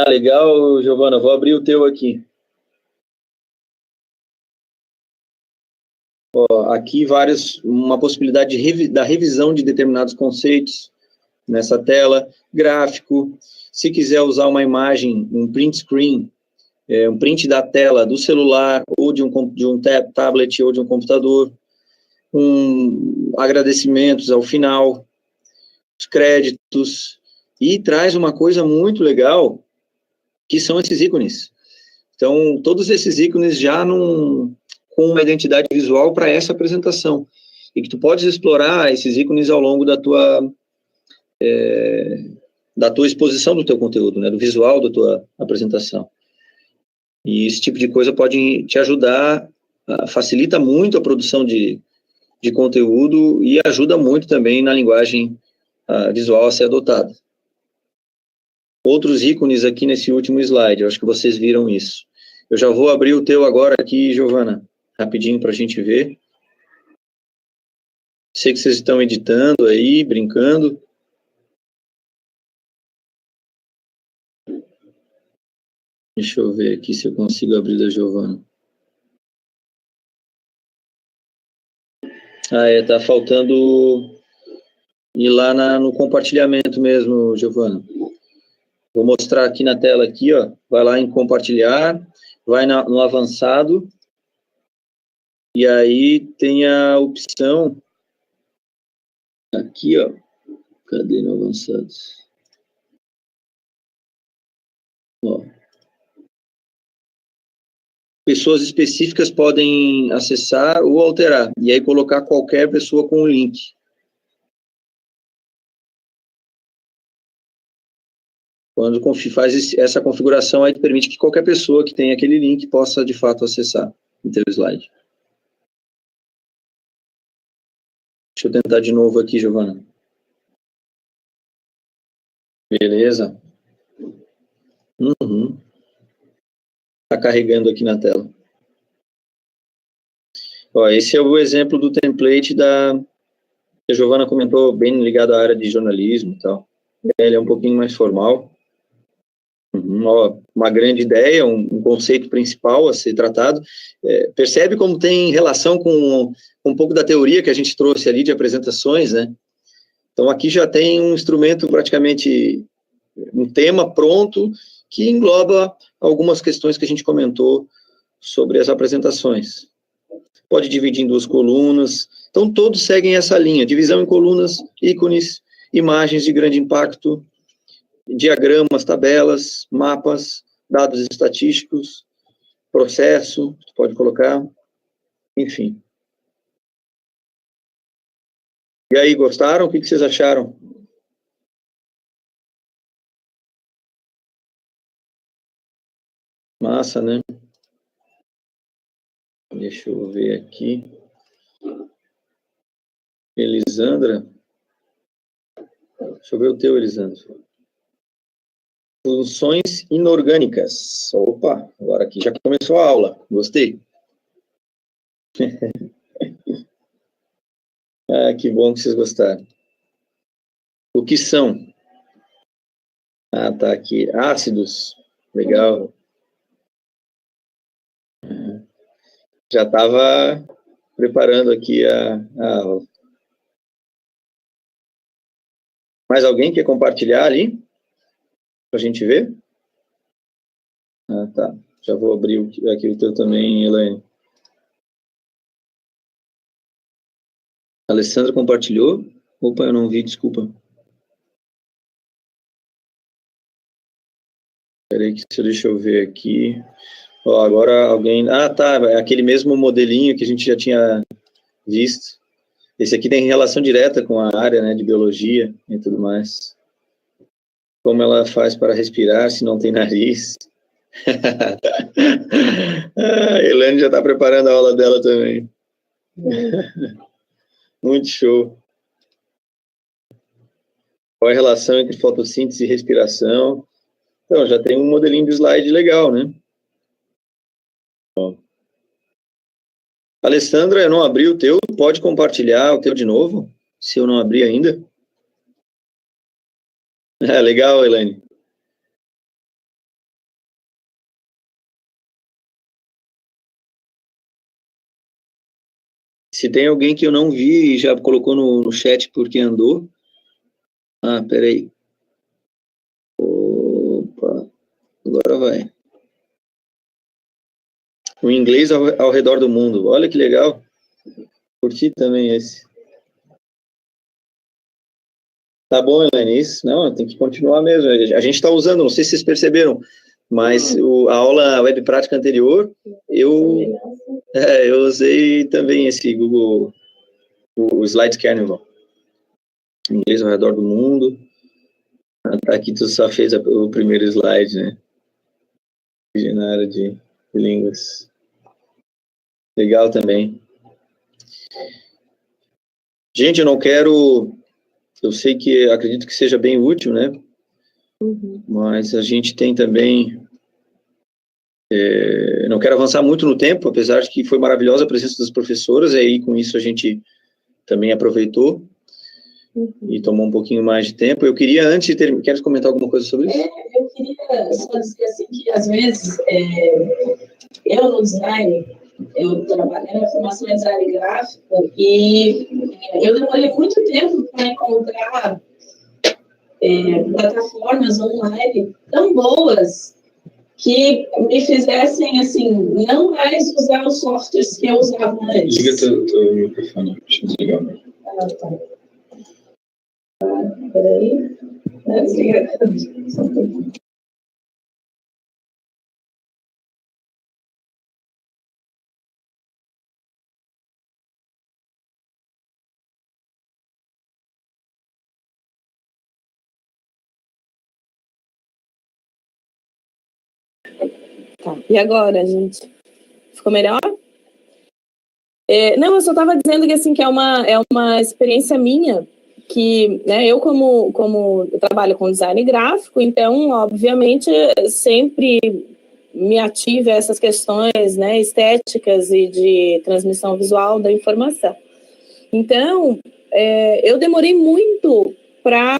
Legal, Giovana, vou abrir o teu aqui. Ó, aqui uma possibilidade da revisão de determinados conceitos nessa tela, gráfico. Se quiser usar uma imagem, um print screen, um print da tela do celular, ou de um tablet, ou de um computador, agradecimentos ao final, os créditos, e traz uma coisa muito legal, que são esses ícones. Então, todos esses ícones já com uma identidade visual para essa apresentação, e que tu podes explorar esses ícones ao longo da tua exposição do teu conteúdo, né, do visual da tua apresentação. E esse tipo de coisa pode te ajudar, facilita muito a produção de conteúdo e ajuda muito também na linguagem visual a ser adotada. Outros ícones aqui nesse último slide, eu acho que vocês viram isso. Eu já vou abrir o teu agora aqui, Giovana, rapidinho para a gente ver. Sei que vocês estão editando aí, brincando. Deixa eu ver aqui se eu consigo abrir da Giovana. Tá faltando ir lá no compartilhamento mesmo, Giovana. Vou mostrar aqui na tela, aqui, ó. Vai lá em compartilhar, vai no avançado, e aí tem a opção aqui, ó. Cadê no avançado? Ó. Pessoas específicas podem acessar ou alterar, e aí colocar qualquer pessoa com o link. Quando faz essa configuração, aí permite que qualquer pessoa que tenha aquele link possa, de fato, acessar o teu slide. Deixa eu tentar de novo aqui, Giovana. Beleza. Está carregando aqui na tela. Ó, esse é o exemplo do template que a Giovana comentou, bem ligado à área de jornalismo e tal. Ele é um pouquinho mais formal. Ó, uma grande ideia, um conceito principal a ser tratado. Percebe como tem relação com um pouco da teoria que a gente trouxe ali de apresentações, né? Então, aqui já tem um instrumento, praticamente, um tema pronto, que engloba algumas questões que a gente comentou sobre as apresentações. Pode dividir em 2 colunas. Então, todos seguem essa linha, divisão em colunas, ícones, imagens de grande impacto, diagramas, tabelas, mapas, dados estatísticos, processo, pode colocar, enfim. E aí, gostaram? O que vocês acharam? Massa, né? Deixa eu ver aqui. Elisandra. Deixa eu ver o teu, Elisandra. Funções inorgânicas. Opa, agora aqui já começou a aula. Gostei. Ah, que bom que vocês gostaram. O que são? Ah, tá aqui. Ácidos. Legal. Já estava preparando aqui a aula. Mais alguém quer compartilhar ali? Para a gente ver? Ah, tá. Já vou abrir aqui o teu também, Elaine. A Alessandra compartilhou? Opa, eu não vi, desculpa. Espera aí, deixa eu ver aqui. Ó, agora alguém... Ah, tá, é aquele mesmo modelinho que a gente já tinha visto. Esse aqui tem relação direta com a área, né, de biologia e tudo mais. Como ela faz para respirar se não tem nariz? A Elaine já está preparando a aula dela também. Muito show. Qual é a relação entre fotossíntese e respiração? Então, já tem um modelinho de slide legal, né? Ó. Alessandra, eu não abri o teu, pode compartilhar o teu de novo, se eu não abri ainda. Legal, Elaine. Se tem alguém que eu não vi e já colocou no chat porque andou. Ah, peraí. Opa, agora vai. O inglês ao redor do mundo. Olha que legal. Curti também esse. Tá bom, Elaine, isso? Não, tem que continuar mesmo. A gente está usando, não sei se vocês perceberam, mas a aula web prática anterior, eu usei também esse Google, o Slide Carnival. Inglês ao redor do mundo. Aqui tu só fez o primeiro slide, né? Na área de línguas. Legal também. Gente, eu não quero... Eu sei que acredito que seja bem útil, né? Uhum. Mas a gente tem também... não quero avançar muito no tempo, apesar de que foi maravilhosa a presença das professoras, e aí com isso a gente também aproveitou e tomou um pouquinho mais de tempo. Eu queria, antes de terminar, queres comentar alguma coisa sobre isso? Eu queria só dizer assim, que às vezes, eu no design, eu trabalhei na formação em design gráfico e eu demorei muito tempo para encontrar plataformas online tão boas que me fizessem, assim, não mais usar os softwares que eu usava antes. Liga teu microfone, deixa eu desligar. Ah, tá. Peraí. Desliga. Tá. E agora, gente? Ficou melhor? Não, eu só estava dizendo que, assim, que é uma experiência minha, que, né, eu como eu trabalho com design gráfico, então, obviamente, sempre me ative a essas questões, né, estéticas e de transmissão visual da informação. Então, eu demorei muito para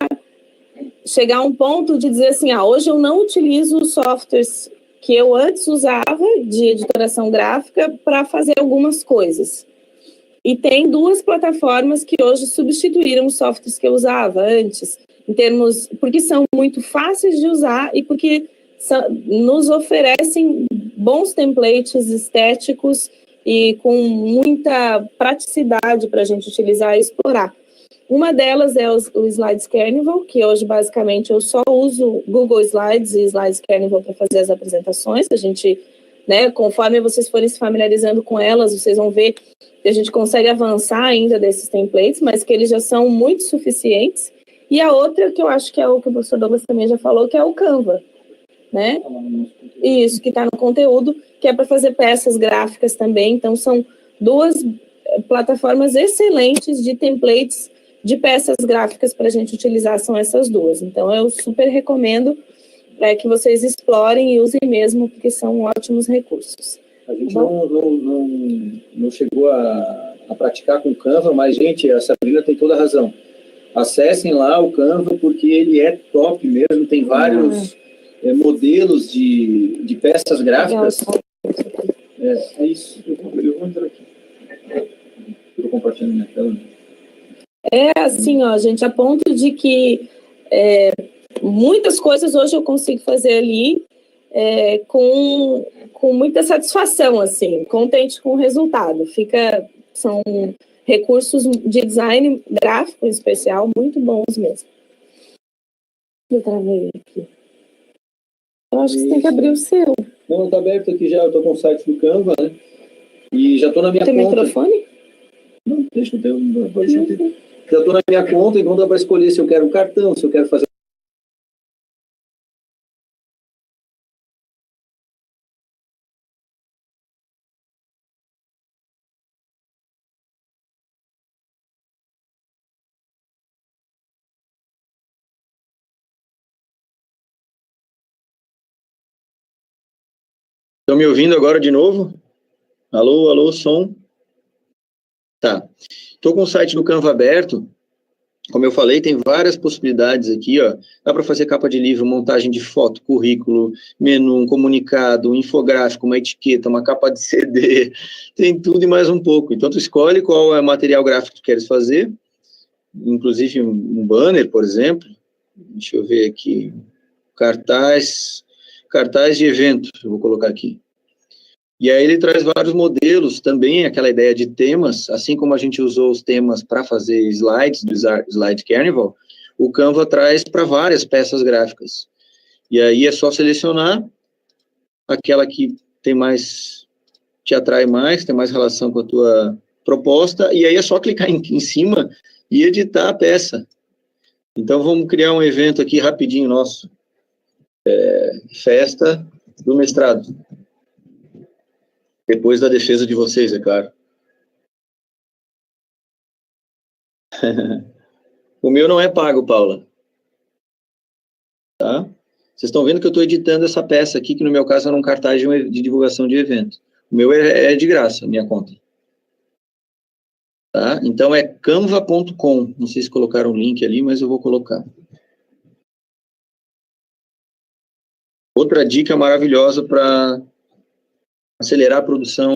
chegar a um ponto de dizer assim, hoje eu não utilizo os softwares que eu antes usava de editoração gráfica para fazer algumas coisas. E tem 2 plataformas que hoje substituíram os softwares que eu usava antes, porque são muito fáceis de usar e porque nos oferecem bons templates estéticos e com muita praticidade para a gente utilizar e explorar. Uma delas é o Slides Carnival, que hoje basicamente eu só uso Google Slides e Slides Carnival para fazer as apresentações. A gente, né, conforme vocês forem se familiarizando com elas, vocês vão ver que a gente consegue avançar ainda desses templates, mas que eles já são muito suficientes. E a outra, que eu acho que é o que o professor Douglas também já falou, que é o Canva, né? Isso, que está no conteúdo, que é para fazer peças gráficas também. Então, são 2 plataformas excelentes de templates de peças gráficas para a gente utilizar, são essas 2. Então, eu super recomendo que vocês explorem e usem mesmo, porque são ótimos recursos. A gente não chegou a praticar com o Canva, mas, gente, a Sabrina tem toda a razão. Acessem lá o Canva, porque ele é top mesmo, tem vários modelos de peças gráficas. É isso, eu vou entrar aqui. Estou compartilhando minha tela. É assim, gente, a ponto de que muitas coisas hoje eu consigo fazer ali com muita satisfação, assim, contente com o resultado. São recursos de design gráfico em especial muito bons mesmo. Eu travei aqui. Eu acho que você tem que abrir o seu. Não, está aberto aqui já, eu estou com o site do Canva, né? E já estou na minha conta. Tem conta. microfone? Não, deixa eu ter. Já estou na minha conta, então dá para escolher se eu quero um cartão, se eu quero fazer. Estão me ouvindo agora de novo? Alô, alô, som? Tá. Estou com o site do Canva aberto. Como eu falei, tem várias possibilidades aqui, ó. Dá para fazer capa de livro, montagem de foto, currículo, menu, um comunicado, um infográfico, uma etiqueta, uma capa de CD. Tem tudo e mais um pouco. Então, tu escolhe qual é o material gráfico que tu queres fazer. Inclusive um banner, por exemplo. Deixa eu ver aqui. Cartaz de evento, eu vou colocar aqui. E aí ele traz vários modelos, também aquela ideia de temas, assim como a gente usou os temas para fazer slides, do Slide Carnival, o Canva traz para várias peças gráficas. E aí é só selecionar aquela que te atrai mais, tem mais relação com a tua proposta, e aí é só clicar em cima e editar a peça. Então vamos criar um evento aqui rapidinho nosso. Festa do mestrado. Depois da defesa de vocês, é claro. O meu não é pago, Paula. Tá? Vocês estão vendo que eu estou editando essa peça aqui, que no meu caso era um cartaz de divulgação de evento. O meu é de graça, a minha conta. Tá? Então é canva.com. Não sei se colocaram o link ali, mas eu vou colocar. Outra dica maravilhosa para acelerar a produção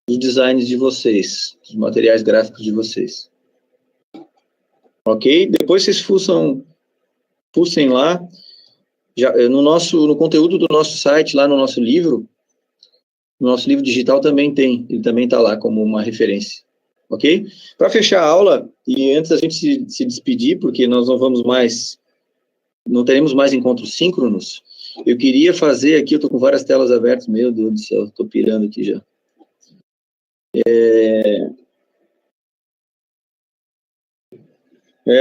dos designs de vocês, dos materiais gráficos de vocês. Ok? Depois vocês fuçem lá, no conteúdo do nosso site, lá no nosso livro digital também tem, ele também está lá como uma referência. Ok? Para fechar a aula, e antes da gente se despedir, porque nós não teremos mais encontros síncronos, eu queria fazer aqui, eu estou com várias telas abertas, meu Deus do céu, estou pirando aqui já.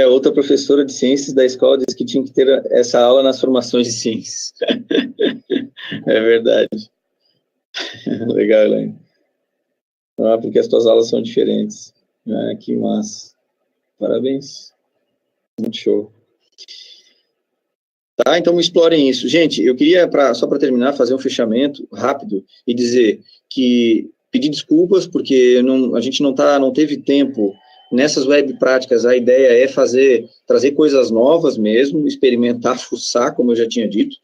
Outra professora de ciências da escola disse que tinha que ter essa aula nas formações de ciências. É verdade. Legal, Elaine. Porque as tuas aulas são diferentes. Que massa. Parabéns. Muito show. Tá? Então, explorem isso. Gente, eu queria, só para terminar, fazer um fechamento rápido e dizer que pedir desculpas, porque a gente não teve tempo nessas web práticas. A ideia é trazer coisas novas mesmo, experimentar, fuçar, como eu já tinha dito,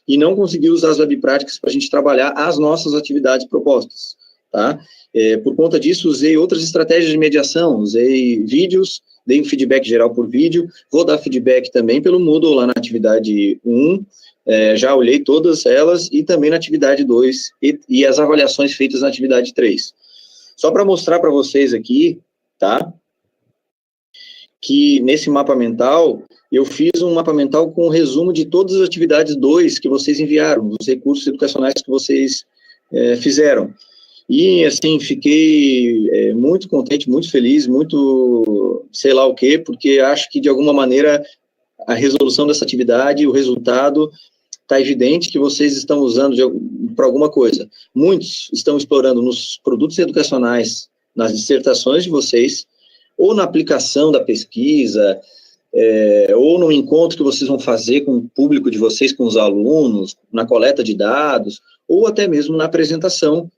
e não conseguir usar as web práticas para a gente trabalhar as nossas atividades propostas, tá? Por conta disso, usei outras estratégias de mediação, usei vídeos, dei um feedback geral por vídeo, vou dar feedback também pelo Moodle lá na atividade 1, já olhei todas elas, e também na atividade 2, e as avaliações feitas na atividade 3. Só para mostrar para vocês aqui, tá? Que nesse mapa mental, eu fiz um mapa mental com um resumo de todas as atividades 2 que vocês enviaram, dos recursos educacionais que vocês fizeram. E, assim, fiquei muito contente, muito feliz, muito sei lá o quê, porque acho que, de alguma maneira, a resolução dessa atividade, o resultado, está evidente que vocês estão usando para alguma coisa. Muitos estão explorando nos produtos educacionais, nas dissertações de vocês, ou na aplicação da pesquisa, ou no encontro que vocês vão fazer com o público de vocês, com os alunos, na coleta de dados, ou até mesmo na apresentação,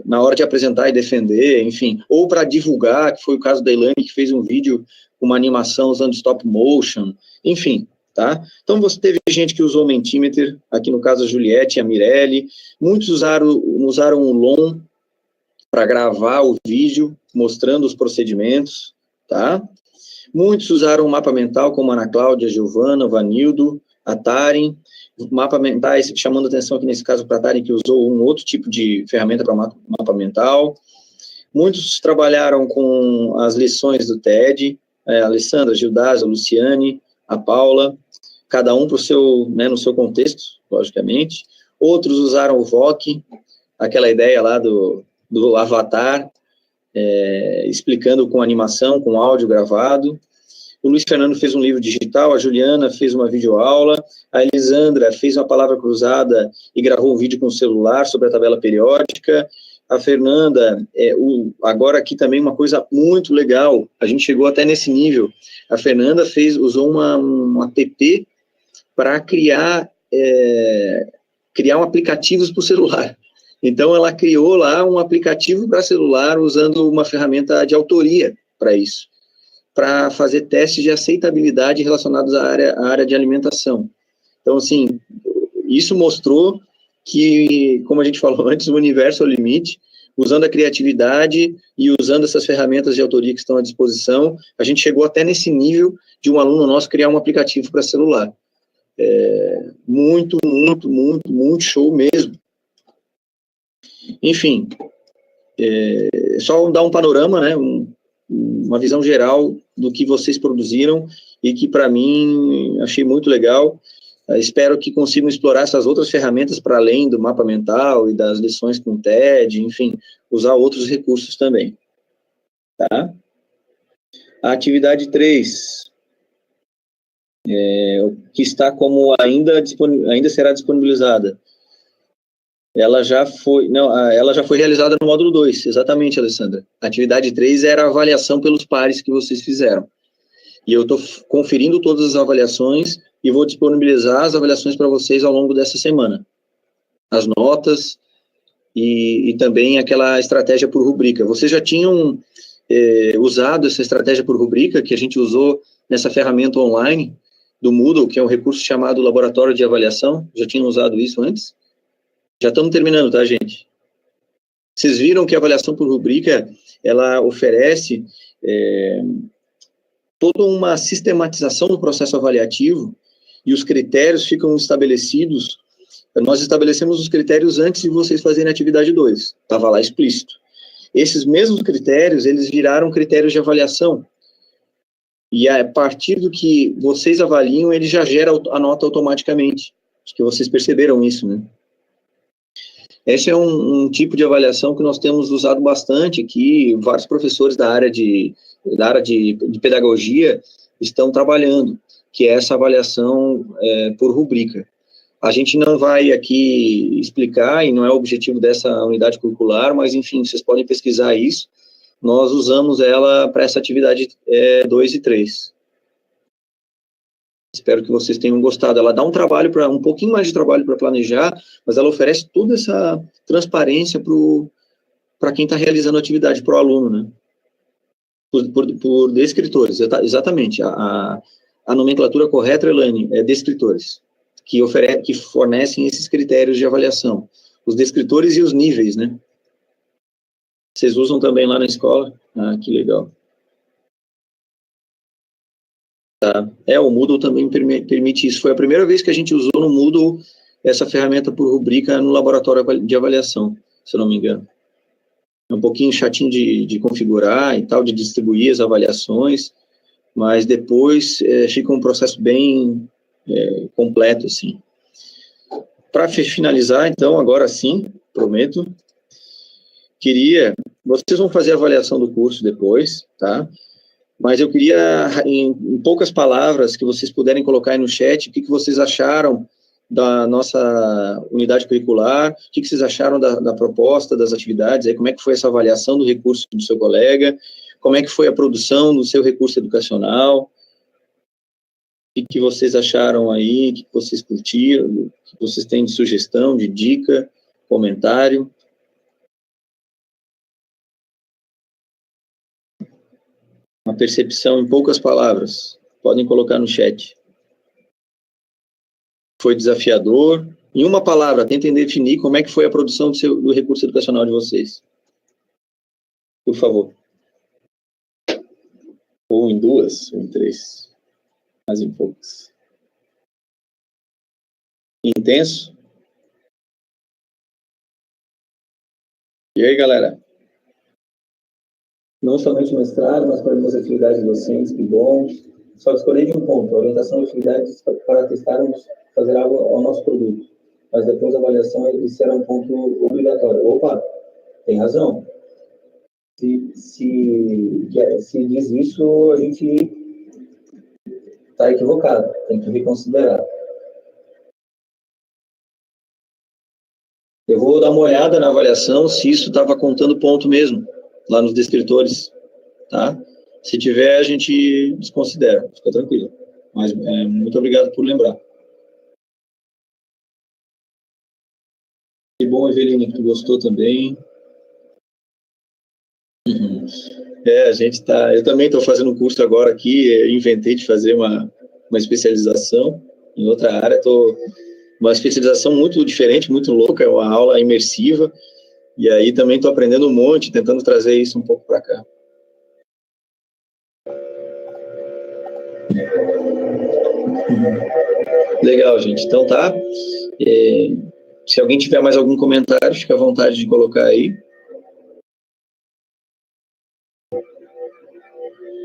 na hora de apresentar e defender, enfim, ou para divulgar, que foi o caso da Elaine, que fez um vídeo com uma animação usando stop motion, enfim, tá? Então, você teve gente que usou o Mentimeter, aqui no caso a Juliette e a Mirelle, muitos usaram o LOM para gravar o vídeo, mostrando os procedimentos, tá? Muitos usaram o mapa mental, como a Ana Cláudia, a Giovana, o Vanildo, a Taren, mapa mentais, chamando atenção aqui nesse caso para a Taren, que usou um outro tipo de ferramenta para mapa mental. Muitos trabalharam com as lições do TED, a Alessandra, a Gildás, a Luciane, a Paula, cada um pro seu, no seu contexto, logicamente. Outros usaram o VOC, aquela ideia lá do avatar, explicando com animação, com áudio gravado. O Luiz Fernando fez um livro digital, a Juliana fez uma videoaula, a Elisandra fez uma palavra cruzada e gravou um vídeo com o celular sobre a tabela periódica. A Fernanda, agora aqui também uma coisa muito legal, a gente chegou até nesse nível. A Fernanda usou uma app para criar aplicativos para o celular. Então, ela criou lá um aplicativo para celular usando uma ferramenta de autoria para isso, para fazer testes de aceitabilidade relacionados à área de alimentação. Então, assim, isso mostrou que, como a gente falou antes, o universo é o limite. Usando a criatividade e usando essas ferramentas de autoria que estão à disposição, a gente chegou até nesse nível de um aluno nosso criar um aplicativo para celular. Muito, muito, muito, muito show mesmo. Enfim, só dar um panorama, uma visão geral do que vocês produziram e que, para mim, achei muito legal. Espero que consigam explorar essas outras ferramentas para além do mapa mental e das lições com TED, enfim, usar outros recursos também. Tá? A atividade 3, que está como ainda será disponibilizada. Ela já foi realizada no módulo 2, exatamente, Alessandra. A atividade 3 era a avaliação pelos pares que vocês fizeram. E eu estou conferindo todas as avaliações e vou disponibilizar as avaliações para vocês ao longo dessa semana. As notas e também aquela estratégia por rubrica. Vocês já tinham usado essa estratégia por rubrica que a gente usou nessa ferramenta online do Moodle, que é um recurso chamado Laboratório de Avaliação? Já tinham usado isso antes? Já estamos terminando, tá, gente? Vocês viram que a avaliação por rubrica, ela oferece toda uma sistematização do processo avaliativo e os critérios ficam estabelecidos. Nós estabelecemos os critérios antes de vocês fazerem a atividade 2. Estava lá explícito. Esses mesmos critérios, eles viraram critérios de avaliação. E a partir do que vocês avaliam, ele já gera a nota automaticamente. Acho que vocês perceberam isso, né? Esse é um tipo de avaliação que nós temos usado bastante aqui, vários professores da área de pedagogia estão trabalhando, que é essa avaliação por rubrica. A gente não vai aqui explicar, e não é o objetivo dessa unidade curricular, mas, enfim, vocês podem pesquisar isso. Nós usamos ela para essa atividade 2 e 3. Espero que vocês tenham gostado. Ela dá um pouquinho mais de trabalho para planejar, mas ela oferece toda essa transparência para quem está realizando a atividade, para o aluno, né? Por descritores, exatamente. A nomenclatura correta, Elaine, é descritores, que fornecem esses critérios de avaliação. Os descritores e os níveis, né? Vocês usam também lá na escola? Ah, que legal. Tá. O Moodle também permite isso. Foi a primeira vez que a gente usou no Moodle essa ferramenta por rubrica no laboratório de avaliação, se eu não me engano. É um pouquinho chatinho de configurar e tal, de distribuir as avaliações, mas depois fica um processo bem completo, assim. Para finalizar, então, agora sim, prometo, vocês vão fazer a avaliação do curso depois, tá? Mas eu queria, em poucas palavras, que vocês puderem colocar aí no chat, o que vocês acharam da nossa unidade curricular, o que vocês acharam da proposta, das atividades, aí, como é que foi essa avaliação do recurso do seu colega, como é que foi a produção do seu recurso educacional, o que vocês acharam aí, o que vocês curtiram, o que vocês têm de sugestão, de dica, comentário. Uma percepção em poucas palavras. Podem colocar no chat. Foi desafiador. Em uma palavra, tentem definir como é que foi a produção do recurso educacional de vocês. Por favor. Ou em duas, ou em três. Mas em poucas. Intenso. E aí, galera? Não somente o mestrado, mas para as atividades docentes, que bom. Só escolhi de um ponto, a orientação de atividades para testarmos, fazer algo ao nosso produto. Mas depois a avaliação, isso era um ponto obrigatório. Opa, tem razão. Se diz isso, a gente está equivocado, tem que reconsiderar. Eu vou dar uma olhada na avaliação se isso estava contando ponto mesmo, lá nos descritores, tá? Se tiver, a gente desconsidera, fica tranquilo. Mas muito obrigado por lembrar. Que bom, Eveline, que tu gostou também. A gente tá... Eu também estou fazendo um curso agora aqui, inventei de fazer uma especialização em outra área, uma especialização muito diferente, muito louca, é uma aula imersiva, e aí também estou aprendendo um monte, tentando trazer isso um pouco para cá. Legal, gente. Então tá. Se alguém tiver mais algum comentário, fica à vontade de colocar aí.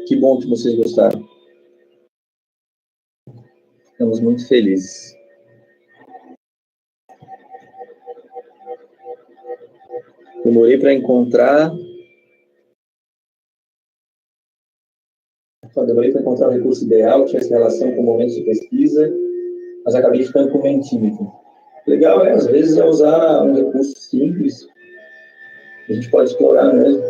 Que bom que vocês gostaram. Estamos muito felizes. Demorei para encontrar o recurso ideal, tinha essa relação com momentos de pesquisa, mas acabei ficando com o mentímetro. Legal, às vezes é usar um recurso simples, a gente pode explorar mesmo.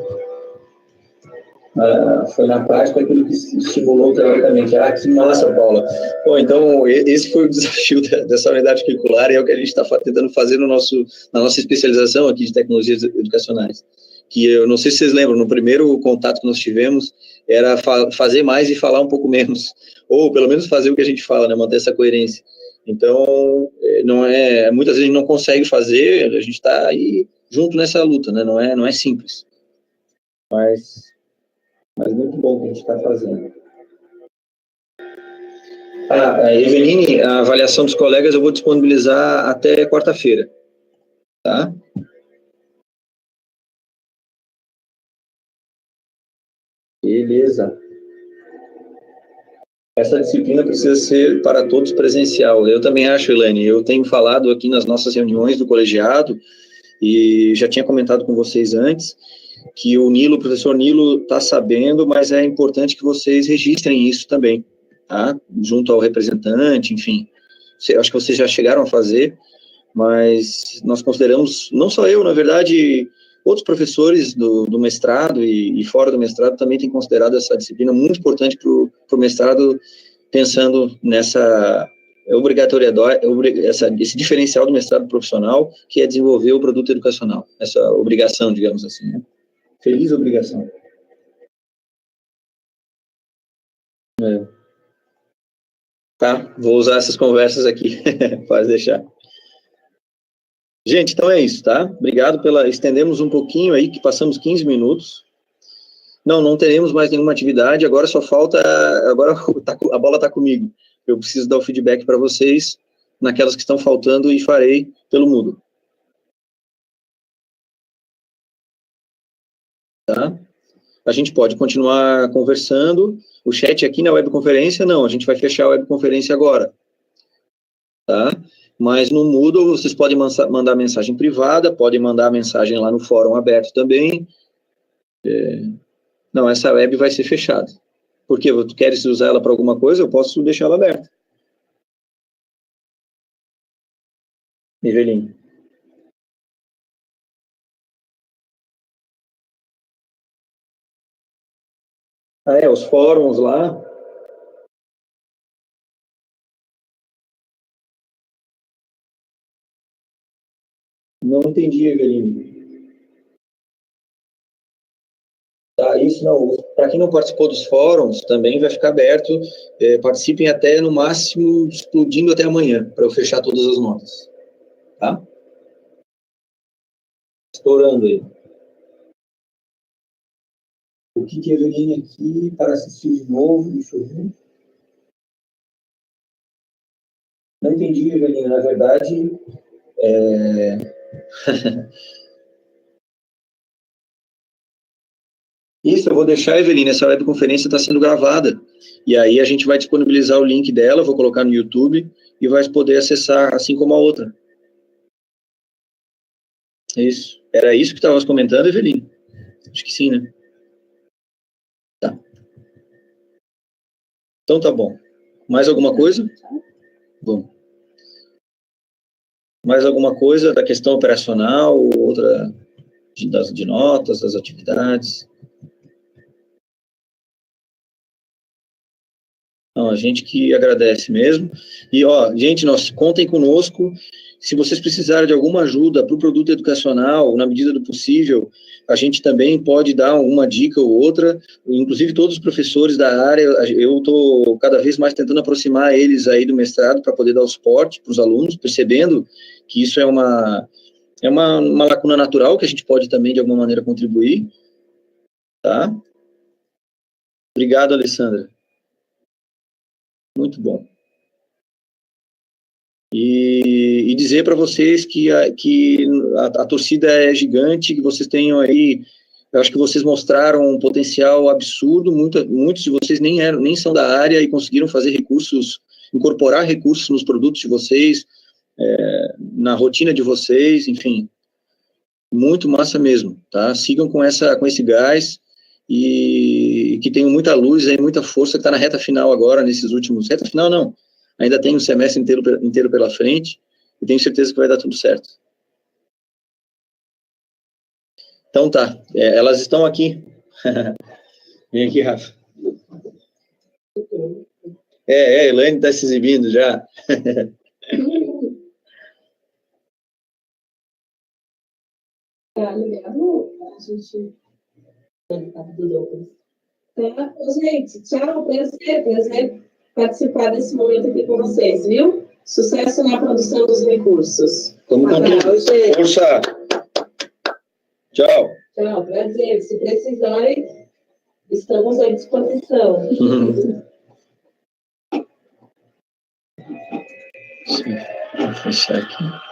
Foi na prática aquilo que estimulou teoricamente. Que massa, Paula. Bom, então, esse foi o desafio dessa unidade curricular e é o que a gente está tentando fazer na nossa especialização aqui de tecnologias educacionais. Que eu não sei se vocês lembram, no primeiro contato que nós tivemos, era fazer mais e falar um pouco menos. Ou, pelo menos, fazer o que a gente fala, né? Manter essa coerência. Então, muitas vezes a gente não consegue fazer, a gente está aí junto nessa luta, né? Não é simples. Mas muito bom o que a gente está fazendo. Eveline, a avaliação dos colegas eu vou disponibilizar até quarta-feira, tá? Beleza. Essa disciplina precisa ser para todos presencial. Eu também acho, Elaine, eu tenho falado aqui nas nossas reuniões do colegiado e já tinha comentado com vocês antes que o professor Nilo está sabendo, mas é importante que vocês registrem isso também, tá? Junto ao representante, enfim. Acho que vocês já chegaram a fazer, mas nós consideramos, não só eu, na verdade, outros professores do mestrado e fora do mestrado também têm considerado essa disciplina muito importante para o mestrado pensando nessa obrigatoriedade, esse diferencial do mestrado profissional, que é desenvolver o produto educacional, essa obrigação, digamos assim, né? Feliz obrigação. Tá, vou usar essas conversas aqui, pode deixar. Gente, então é isso, tá? Obrigado estendemos um pouquinho aí, que passamos 15 minutos. Não teremos mais nenhuma atividade, agora só falta, agora a bola está comigo. Eu preciso dar o feedback para vocês naquelas que estão faltando e farei pelo Moodle. Tá? A gente pode continuar conversando. O chat aqui na webconferência, não, a gente vai fechar a webconferência agora. Tá? Mas no Moodle vocês podem mandar mensagem privada, podem mandar mensagem lá no fórum aberto também. Não, essa web vai ser fechada. Por quê? Tu queres usar ela para alguma coisa? Eu posso deixar ela aberta. Evelyn. Os fóruns lá. Não entendi, Evelyn. Tá, isso não. Para quem não participou dos fóruns, também vai ficar aberto. Participem até, no máximo, explodindo até amanhã, para eu fechar todas as notas. Tá? Estourando aí. O que a Evelyn aqui para assistir de novo? Deixa eu ver. Não entendi, Evelyn. Na verdade, Isso, eu vou deixar, Evelyn, essa webconferência está sendo gravada, e aí a gente vai disponibilizar o link dela, vou colocar no YouTube, e vai poder acessar, assim como a outra. Isso. Era isso que estavas comentando, Evelyn? Acho que sim, né? Tá. Então tá bom. Mais alguma coisa? Bom. Mais alguma coisa da questão operacional, outra de notas, das atividades? Não, a gente que agradece mesmo. E, gente, contem conosco. Se vocês precisarem de alguma ajuda para o produto educacional, na medida do possível, a gente também pode dar alguma dica ou outra. Inclusive, todos os professores da área, eu estou cada vez mais tentando aproximar eles aí do mestrado para poder dar o suporte para os alunos, percebendo que isso é uma lacuna natural que a gente pode também, de alguma maneira, contribuir. Tá? Obrigado, Alessandra. Muito bom. E dizer para vocês que a torcida é gigante, que vocês tenham aí, eu acho que vocês mostraram um potencial absurdo, muitos de vocês nem são da área e conseguiram fazer incorporar recursos nos produtos de vocês, na rotina de vocês, enfim, muito massa mesmo, tá? Sigam com esse gás e que tenham muita luz aí, muita força, que está na reta final agora, reta final não, ainda tem um semestre inteiro pela frente, e tenho certeza que vai dar tudo certo. Então tá, elas estão aqui. Vem aqui, Rafa. A Elaine está se exibindo já. Tá ligado? A gente... Tá? Gente, tchau, prazer participar desse momento aqui com vocês, viu? Sucesso na produção dos recursos. Vamos com tudo. Força! Tchau. Tchau, prazer. Se precisarem, estamos à disposição. Sim, vou fechar aqui.